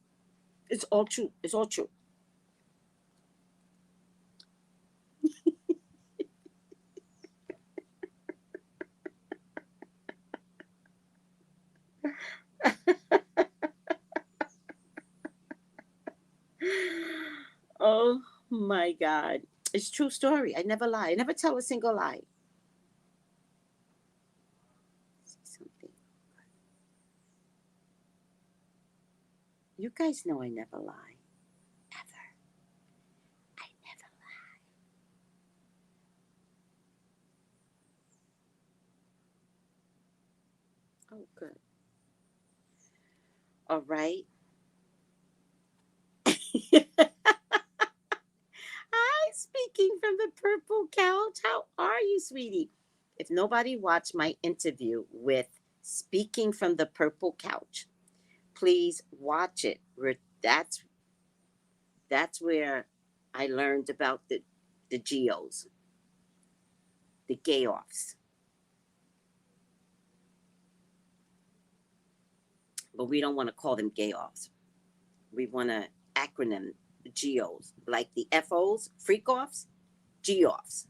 It's all true. It's all true. Oh my God. It's a true story. I never lie. I never tell a single lie. Something. You guys know I never lie. Ever. I never lie. Oh, good. All right. Hi, speaking from the purple couch. How are you, sweetie? If nobody watched my interview with Speaking from the Purple Couch. Please watch it. That's where I learned about the geos, the gay offs. But we don't want to call them gay offs. We want to acronym geos, like the FOs, freak offs, G offs.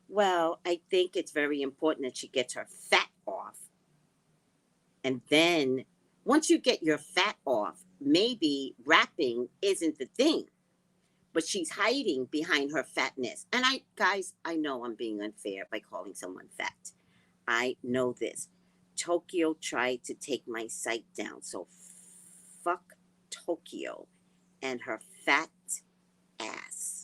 Well, I think it's very important that she gets her fat off. And then once you get your fat off, maybe rapping isn't the thing. But she's hiding behind her fatness. And I know I'm being unfair by calling someone fat. I know this. Tokyo tried to take my site down. So fuck Tokyo and her fat ass.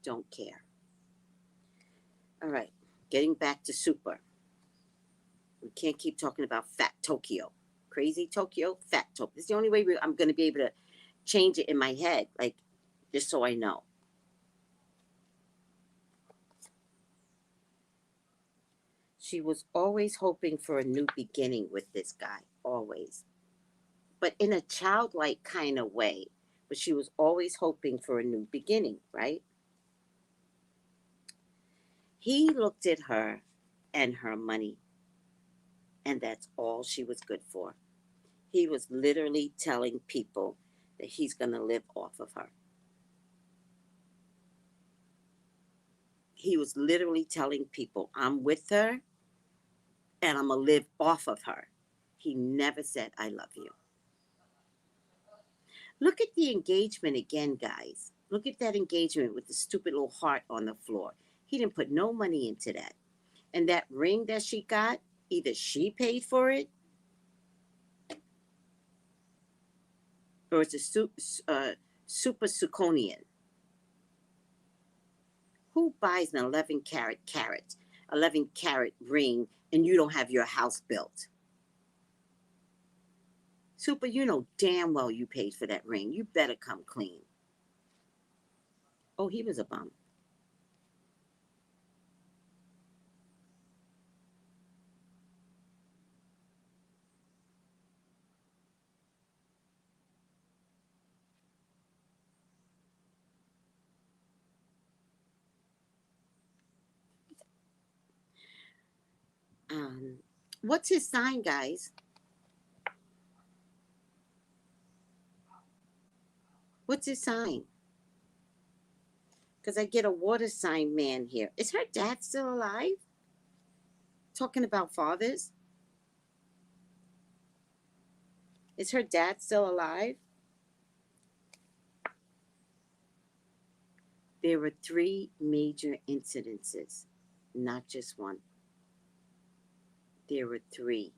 Don't care. All right. Getting back to Supa. We can't keep talking about fat Tokyo. Crazy Tokyo, fat Tokyo. It's the only way I'm going to be able to change it in my head, like, just so I know. She was always hoping for a new beginning with this guy, always. But in a childlike kind of way. But she was always hoping for a new beginning, right? He looked at her and her money, and that's all she was good for. He was literally telling people that he's going to live off of her. He was literally telling people, I'm with her and I'm going to live off of her. He never said, I love you. Look at the engagement again, guys. Look at that engagement with the stupid little heart on the floor. He didn't put no money into that. And that ring that she got, either she paid for it or it's a super zirconian. Who buys an 11 carat ring and you don't have your house built? Supa, you know damn well you paid for that ring. You better come clean. Oh, he was a bum. Um, what's his sign, guys? What's his sign? Because I get a water sign man here. Is her dad still alive? Talking about fathers. Is her dad still alive? There were 3 major incidences, not just one. There were 3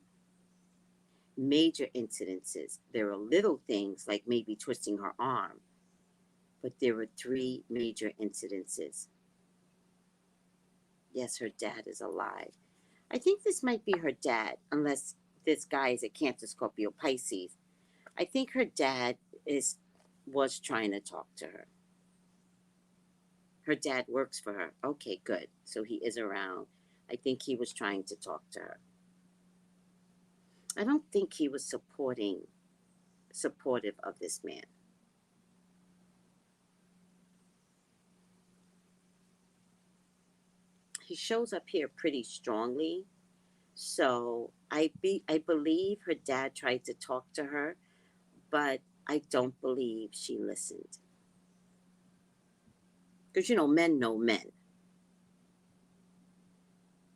major incidences. There were little things like maybe twisting her arm, but there were 3 major incidences. Yes, her dad is alive. I think this might be her dad, unless this guy is a Cancer, Scorpio, Pisces. I think her dad was trying to talk to her. Her dad works for her. Okay, good. So he is around. I think he was trying to talk to her. I don't think he was supportive of this man. He shows up here pretty strongly. So I believe her dad tried to talk to her, but I don't believe she listened. Because, men know men.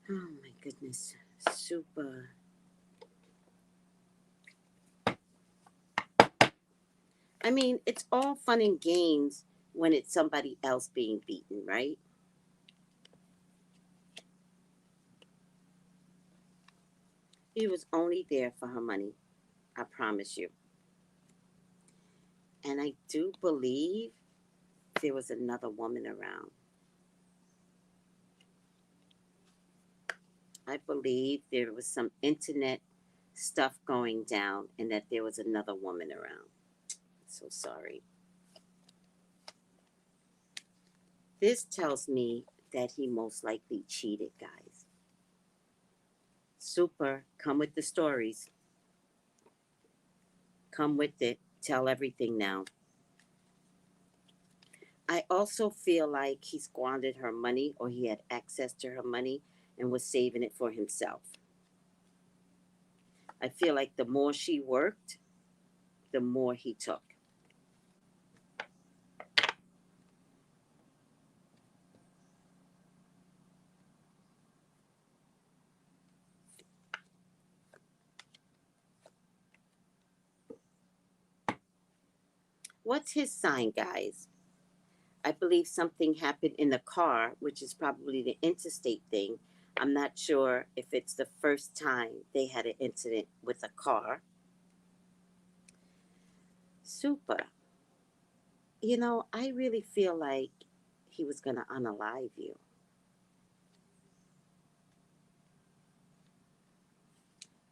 Oh, my goodness. Super. I mean, it's all fun and games when it's somebody else being beaten, right? He was only there for her money. I promise you. And I do believe there was another woman around. I believe there was some internet stuff going down and that there was another woman around. So sorry. This tells me that he most likely cheated, guys. Super, come with the stories. Come with it. Tell everything now. I also feel like he squandered her money or he had access to her money and was saving it for himself. I feel like the more she worked, the more he took. What's his sign, guys? I believe something happened in the car, which is probably the interstate thing. I'm not sure if it's the first time they had an incident with a car. Supa, I really feel like he was going to unalive you.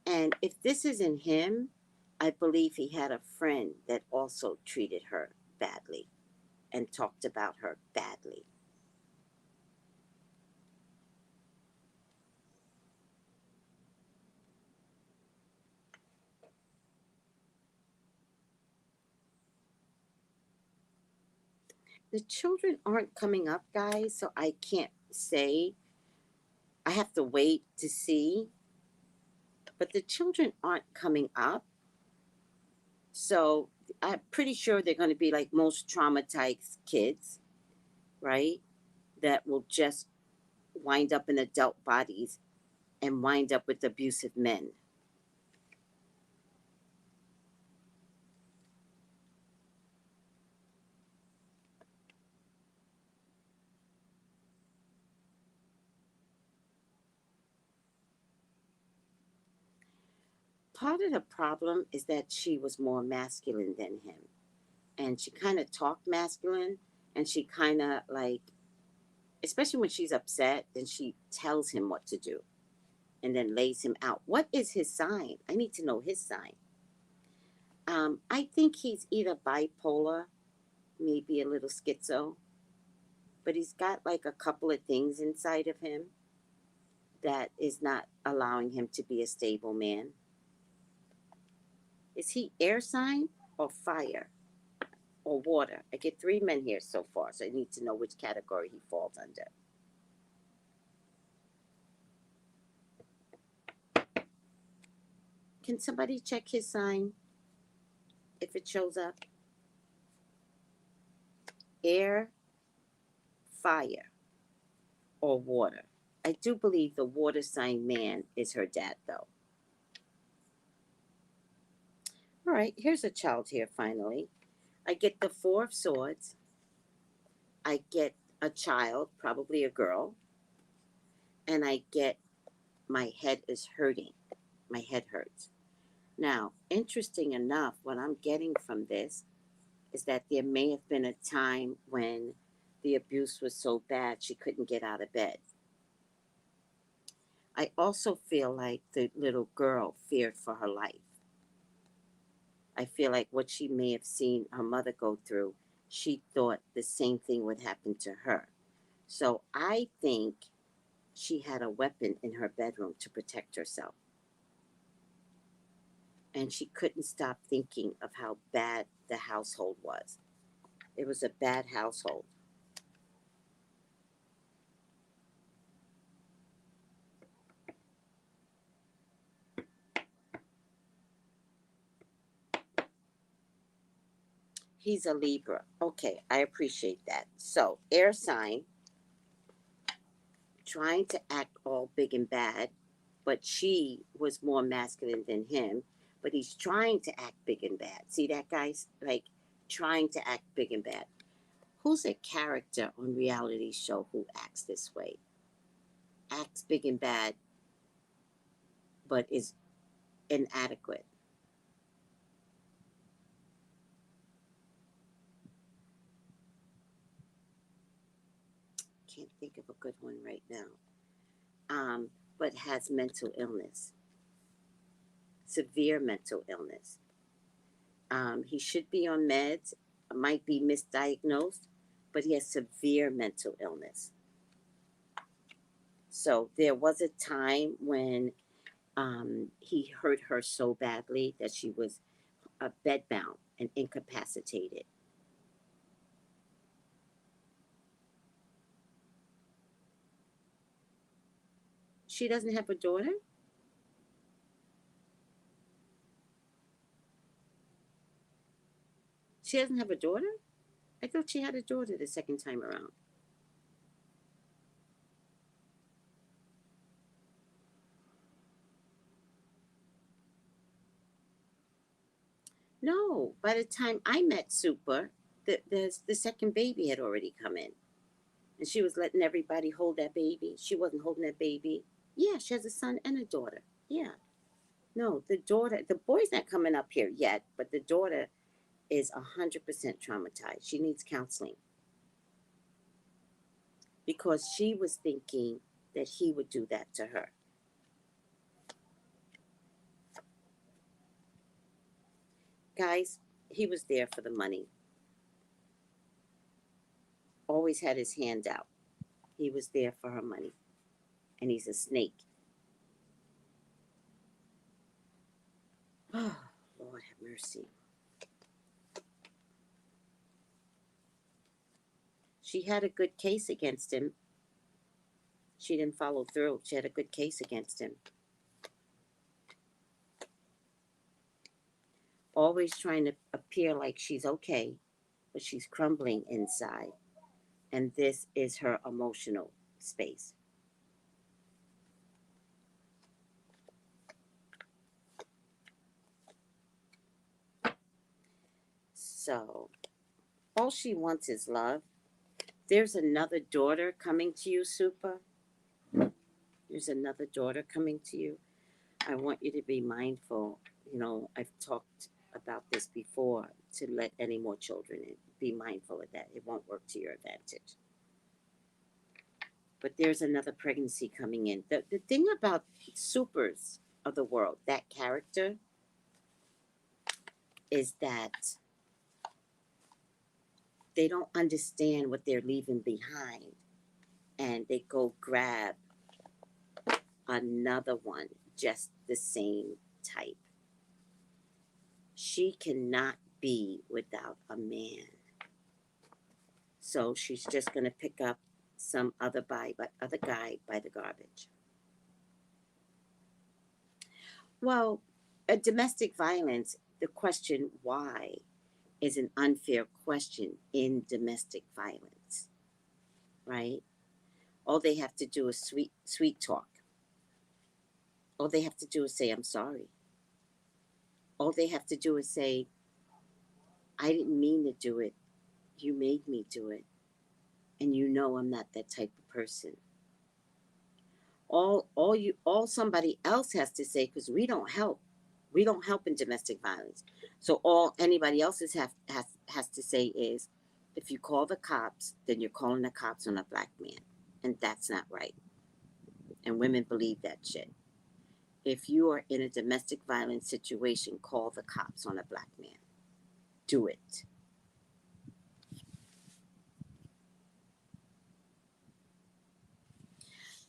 And if this isn't him, I believe he had a friend that also treated her badly and talked about her badly. The children aren't coming up, guys, so I can't say. I have to wait to see. But the children aren't coming up. So I'm pretty sure they're going to be like most traumatized kids, right? That will just wind up in adult bodies and wind up with abusive men. Part of the problem is that she was more masculine than him. And she kind of talked masculine and she kind of like, especially when she's upset, then she tells him what to do and then lays him out. What is his sign? I need to know his sign. I think he's either bipolar, maybe a little schizo, but he's got like a couple of things inside of him that is not allowing him to be a stable man. Is he air sign or fire or water? I get 3 men here so far, so I need to know which category he falls under. Can somebody check his sign if it shows up? Air, fire, or water? I do believe the water sign man is her dad, though. All right, here's a child here finally. I get the Four of Swords. I get a child, probably a girl, and I get my head is hurting. My head hurts. Now, interesting enough, what I'm getting from this is that there may have been a time when the abuse was so bad she couldn't get out of bed. I also feel like the little girl feared for her life. I feel like what she may have seen her mother go through, she thought the same thing would happen to her. So I think she had a weapon in her bedroom to protect herself. And she couldn't stop thinking of how bad the household was. It was a bad household. He's a Libra. Okay, I appreciate that. So, air sign, trying to act all big and bad, but she was more masculine than him. But he's trying to act big and bad. See that, guys? Like, trying to act big and bad. Who's a character on reality show who acts this way? Acts big and bad, but is inadequate. Can't think of a good one right now. But has mental illness. severe mental illness. He should be on meds, might be misdiagnosed, but he has severe mental illness. So there was a time when he hurt her so badly that she was bedbound and incapacitated. She doesn't have a daughter? She doesn't have a daughter? I thought she had a daughter the second time around. No, by the time I met Supa, the second baby had already come in. And she was letting everybody hold that baby. She wasn't holding that baby. Yeah, she has a son and a daughter. Yeah. No, the daughter, the boy's not coming up here yet, but the daughter is 100% traumatized. She needs counseling because she was thinking that he would do that to her. Guys, he was there for the money, always had his hand out. He was there for her money, and he's a snake. Oh, Lord have mercy. She had a good case against him. She didn't follow through. She had a good case against him. Always trying to appear like she's okay, but she's crumbling inside. And this is her emotional space. So, all she wants is love. There's another daughter coming to you, Supa. There's another daughter coming to you. I want you to be mindful. You know, I've talked about this before to let any more children in. Be mindful of that. It won't work to your advantage. But there's another pregnancy coming in. The thing about supers of the world, that character, is that they don't understand what they're leaving behind. And they go grab another one just the same type. She cannot be without a man. So she's just going to pick up some other guy by the garbage. Well, a domestic violence, the question why is an unfair question in domestic violence, right? All they have to do is sweet talk. All they have to do is say, I'm sorry. All they have to do is say, I didn't mean to do it. You made me do it. And you know I'm not that type of person. All somebody else has to say, because we don't help. We don't help in domestic violence. So all anybody else has to say is, if you call the cops, then you're calling the cops on a black man. And that's not right. And women believe that shit. If you are in a domestic violence situation, call the cops on a black man. Do it.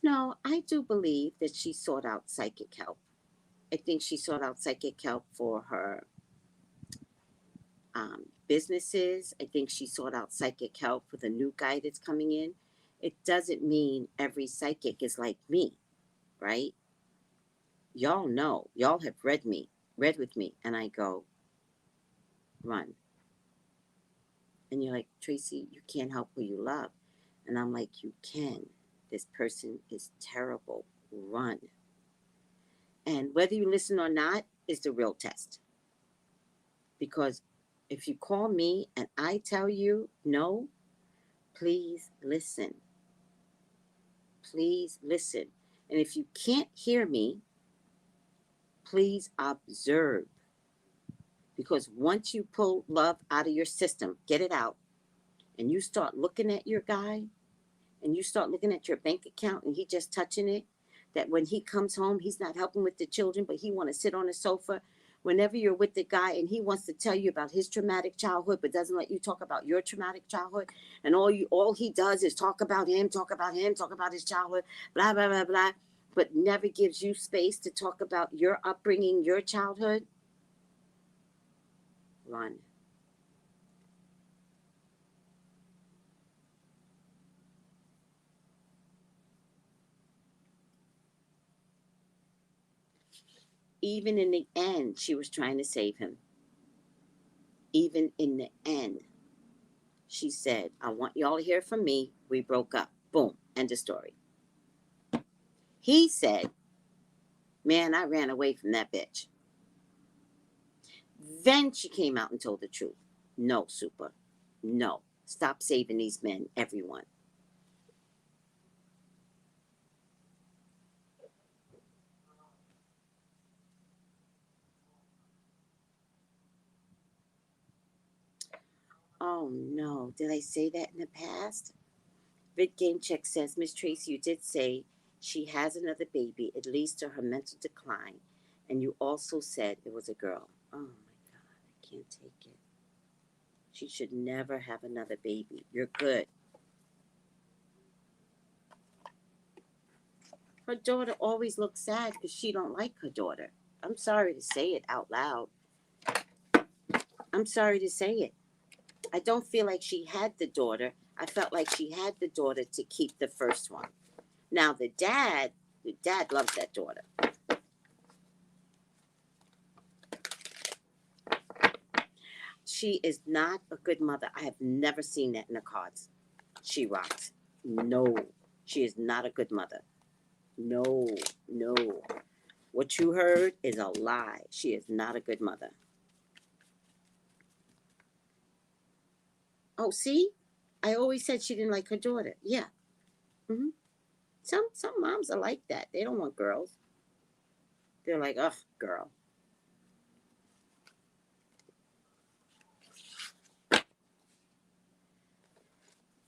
No, I do believe that she sought out psychic help. I think she sought out psychic help for her businesses. I think she sought out psychic help for the new guy that's coming in. It doesn't mean every psychic is like me, right? Y'all know, y'all have read with me, and I go, run. And you're like, Tracey, you can't help who you love. And I'm like, you can. This person is terrible. Run. And whether you listen or not is the real test. Because if you call me and I tell you no, please listen. Please listen. And if you can't hear me, please observe. Because once you pull love out of your system, get it out, and you start looking at your guy, and you start looking at your bank account, and he just touching it, that when he comes home, he's not helping with the children, but he want to sit on the sofa. Whenever you're with the guy and he wants to tell you about his traumatic childhood, but doesn't let you talk about your traumatic childhood, and all he does is talk about him, talk about him, talk about his childhood, blah blah blah blah, but never gives you space to talk about your upbringing, your childhood, run. Even in the end, she was trying to save him. Even in the end, she said, I want y'all to hear from me. We broke up. Boom. End of story. He said, man, I ran away from that bitch. Then she came out and told the truth. No, Supa. No. Stop saving these men, everyone. Oh, no. Did I say that in the past? Vid Game Check says, Miss Tracey, you did say she has another baby. It leads to her mental decline. And you also said it was a girl. Oh, my God. I can't take it. She should never have another baby. You're good. Her daughter always looks sad because she don't like her daughter. I'm sorry to say it out loud. I'm sorry to say it. I don't feel like she had the daughter. I felt like she had the daughter to keep the first one. Now the dad loves that daughter. She is not a good mother. I have never seen that in the cards. She rocks. No, she is not a good mother. No, no. What you heard is a lie. She is not a good mother. Oh, see? I always said she didn't like her daughter. Yeah. Mm-hmm. Some moms are like that. They don't want girls. They're like, ugh, girl.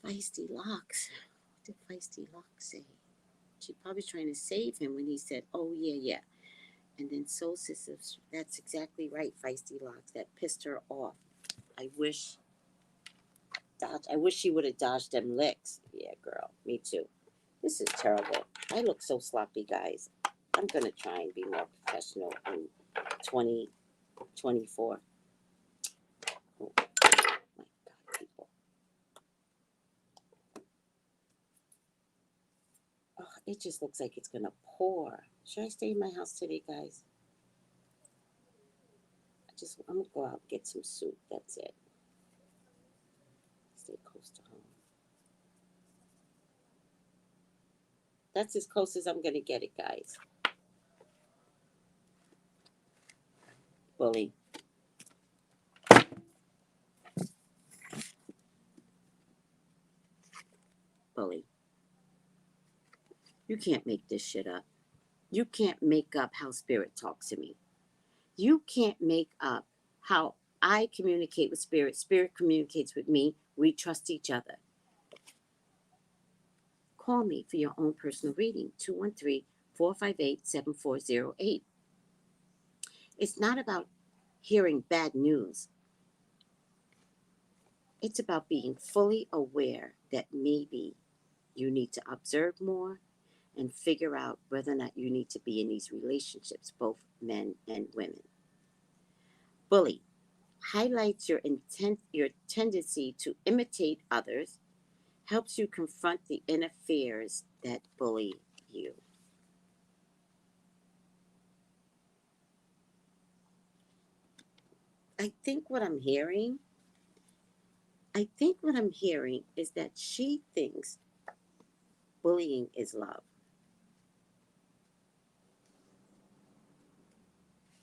Feisty Locks. What did Feisty Locks say? She probably trying to save him when he said, oh, yeah, yeah. And then Soul Sisters, that's exactly right, Feisty Locks. That pissed her off. I wish she would have dodged them licks. Yeah, girl. Me too. This is terrible. I look so sloppy, guys. I'm going to try and be more professional in 2024. Oh, my God, people. Oh, it just looks like it's going to pour. Should I stay in my house today, guys? I'm going to go out and get some soup. That's it. Stay close to home. That's as close as I'm going to get it, guys. Bully. Bully. You can't make this shit up. You can't make up how spirit talks to me. You can't make up how I communicate with spirit. Spirit communicates with me. We trust each other. Call me for your own personal reading, 213-458-7408. It's not about hearing bad news. It's about being fully aware that maybe you need to observe more and figure out whether or not you need to be in these relationships, both men and women. Bully highlights your tendency to imitate others, helps you confront the inner fears that bully you. I think what I'm hearing is that she thinks bullying is love.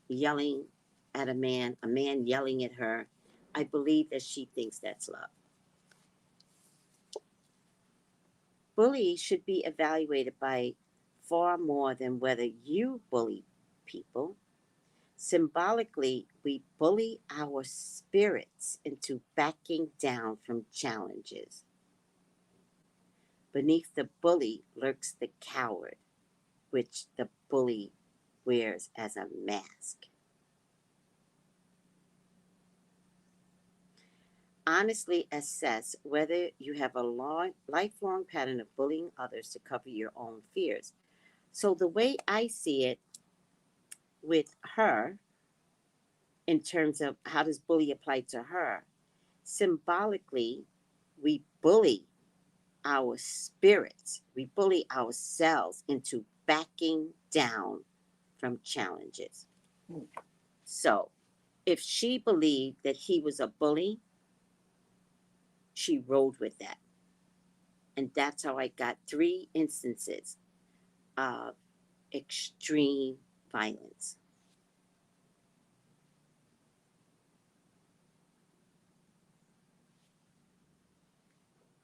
Yelling at a man yelling at her. I believe that she thinks that's love. Bully should be evaluated by far more than whether you bully people. Symbolically, we bully our spirits into backing down from challenges. Beneath the bully lurks the coward, which the bully wears as a mask. Honestly assess whether you have a lifelong pattern of bullying others to cover your own fears. So, the way I see it with her, in terms of how does bully apply to her, symbolically, we bully our spirits, we bully ourselves into backing down from challenges. So, if she believed that he was a bully, she rode with that. And that's how I got 3 instances of extreme violence.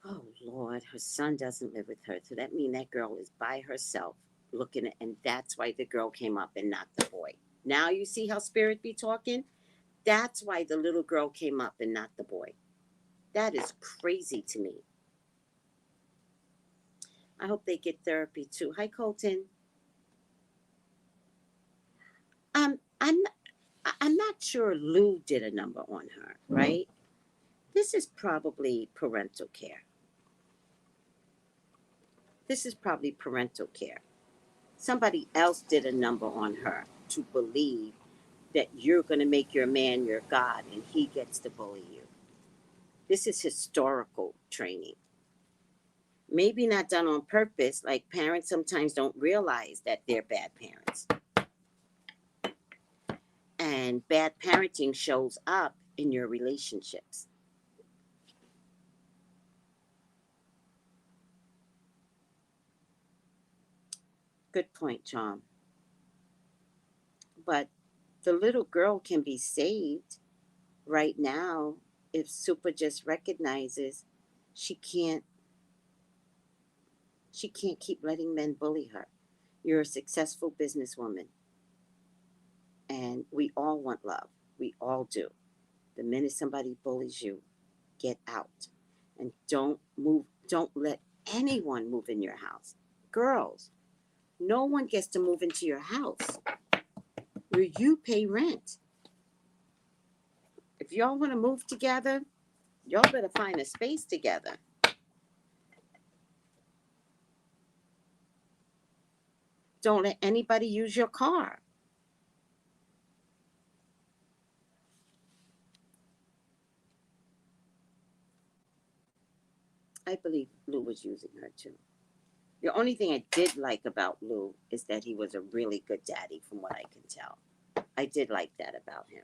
Oh Lord, her son doesn't live with her. So that means that girl is by herself looking at, and that's why the girl came up and not the boy. Now you see how spirit be talking? That's why the little girl came up and not the boy. That is crazy to me. I hope they get therapy too. Hi, Colton. Um, I'm I'm not sure Lou did a number on her, right? This is probably parental care. This is probably parental care. Somebody else did a number on her to believe that you're going to make your man your God and he gets to bully you. This is historical training. Maybe not done on purpose, like parents sometimes don't realize that they're bad parents. And bad parenting shows up in your relationships. Good point, Tom. But the little girl can be saved right now if Supa just recognizes she can't she can't keep letting men bully her. You're a successful businesswoman, and we all want love. We all do. The minute somebody bullies you, get out. And don't move, don't let anyone move in your house. Girls, no one gets to move into your house where you pay rent. If y'all want to move together, y'all better find a space together. Don't let anybody use your car. I believe Lou was using her too. The only thing I did like about Lou is that he was a really good daddy, from what I can tell. I did like that about him.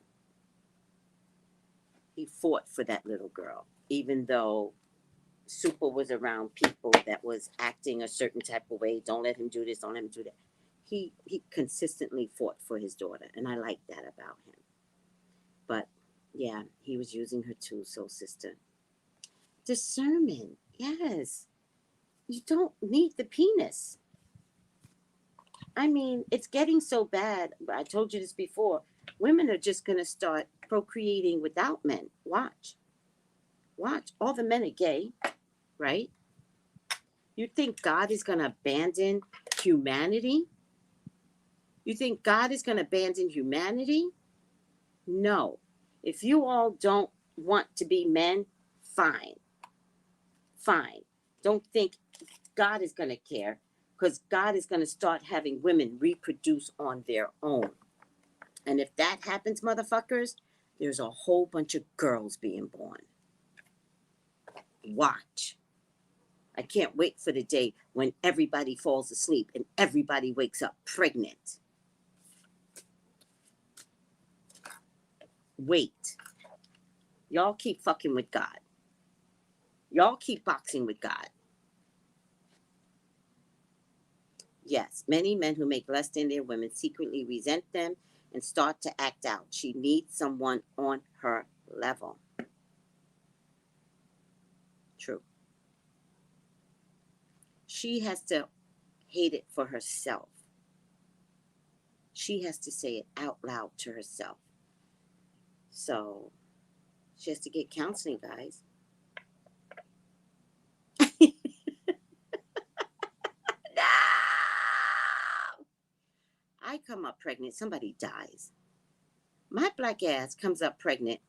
He fought for that little girl, even though Supa was around people that was acting a certain type of way. Don't let him do this. Don't let him do that. He consistently fought for his daughter, and I like that about him. But yeah, he was using her too. So sister, discernment. Yes, you don't need the penis. I mean, it's getting so bad. I told you this before. Women are just gonna start procreating without men. Watch, watch. All the men are gay, right? You think God is gonna abandon humanity? You think God is gonna abandon humanity? No. If you all don't want to be men, fine, fine. Don't think God is gonna care, because God is gonna start having women reproduce on their own. And if that happens, motherfuckers, there's a whole bunch of girls being born. Watch. I can't wait for the day when everybody falls asleep and everybody wakes up pregnant. Wait. Y'all keep fucking with God. Y'all keep boxing with God. Yes, many men who make less than their women secretly resent them and start to act out. She needs someone on her level. True. She has to hate it for herself. She has to say it out loud to herself. So she has to get counseling, guys. No! I come up pregnant, somebody dies. My black ass comes up pregnant.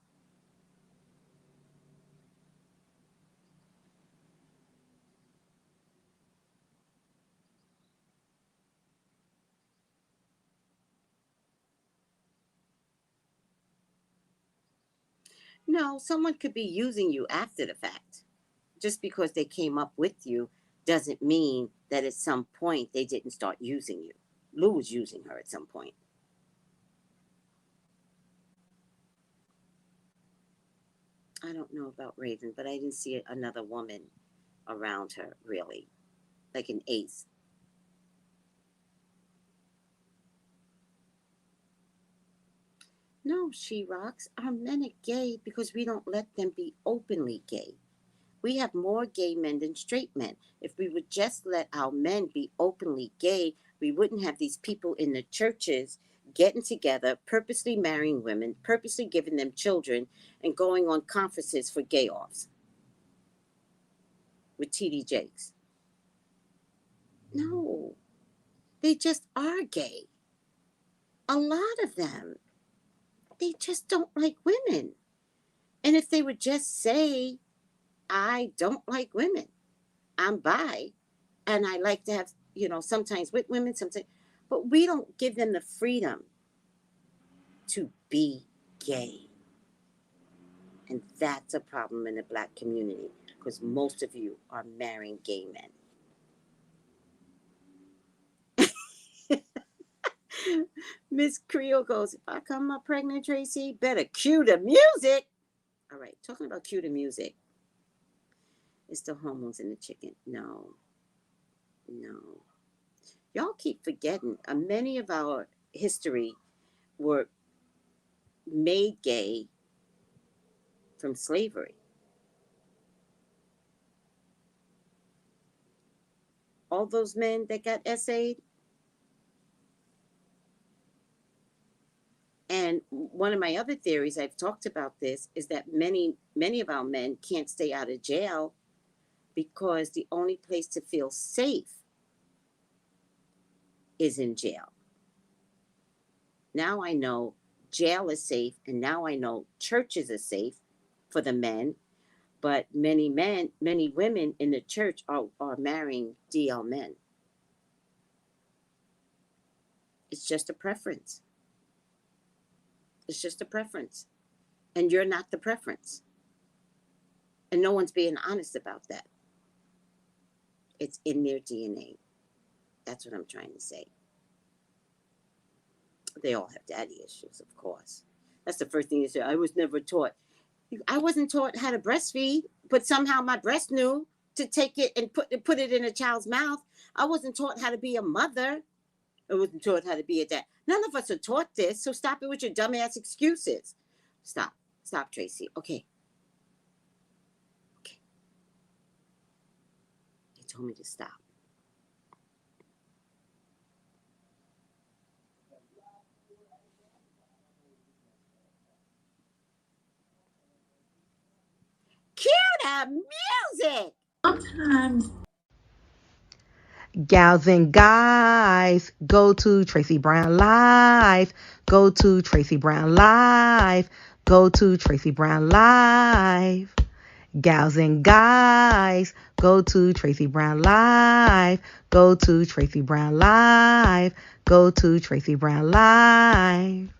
No, someone could be using you after the fact. Just because they came up with you doesn't mean that at some point they didn't start using you. Lou was using her at some point. I don't know about Raven, but I didn't see another woman around her, really. Like an ace. No, she rocks. Our men are gay because we don't let them be openly gay. We have more gay men than straight men. If we would just let our men be openly gay, we wouldn't have these people in the churches getting together, purposely marrying women, purposely giving them children, and going on conferences for gay offs with TD Jakes. No, they just are gay. A lot of them. They just don't like women. And if they would just say, I don't like women, I'm bi, and I like to have, sometimes with women, sometimes, but we don't give them the freedom to be gay. And that's a problem in the black community because most of you are marrying gay men. Miss Creel goes, if I come up pregnant, Tracey, better cue the music. All right, talking about cue the music. It's the hormones in the chicken. No. Y'all keep forgetting. Many of our history were made gay from slavery. All those men that got essayed. And one of my other theories, I've talked about this, is that many of our men can't stay out of jail because the only place to feel safe is in jail. Now I know jail is safe, and now I know churches are safe for the men, but many women in the church are marrying DL men. It's just a preference. It's just a preference. And you're not the preference. And no one's being honest about that. It's in their DNA. That's what I'm trying to say. They all have daddy issues, of course. That's the first thing you say. I was never taught. I wasn't taught how to breastfeed, but somehow my breast knew to take it and put it in a child's mouth. I wasn't taught how to be a mother. I wasn't taught how to be a dad. None of us are taught this, so stop it with your dumbass excuses. Stop, Tracey. Okay. They told me to stop. Cue the music. Sometimes. Gals and guys, go to Tracey Brown Live. Go to Tracey Brown Live. Go to Tracey Brown Live. Gals and guys, go to Tracey Brown Live. Go to Tracey Brown Live. Go to Tracey Brown Live.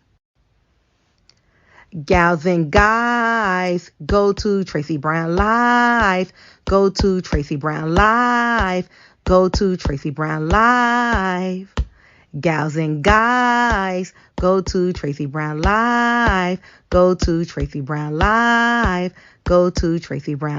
Gals and guys, go to Tracey Brown Live. Go to Tracey Brown Live. Go to Tracey Brown Live. Gals and guys, go to Tracey Brown Live. Go to Tracey Brown Live. Go to Tracey Brown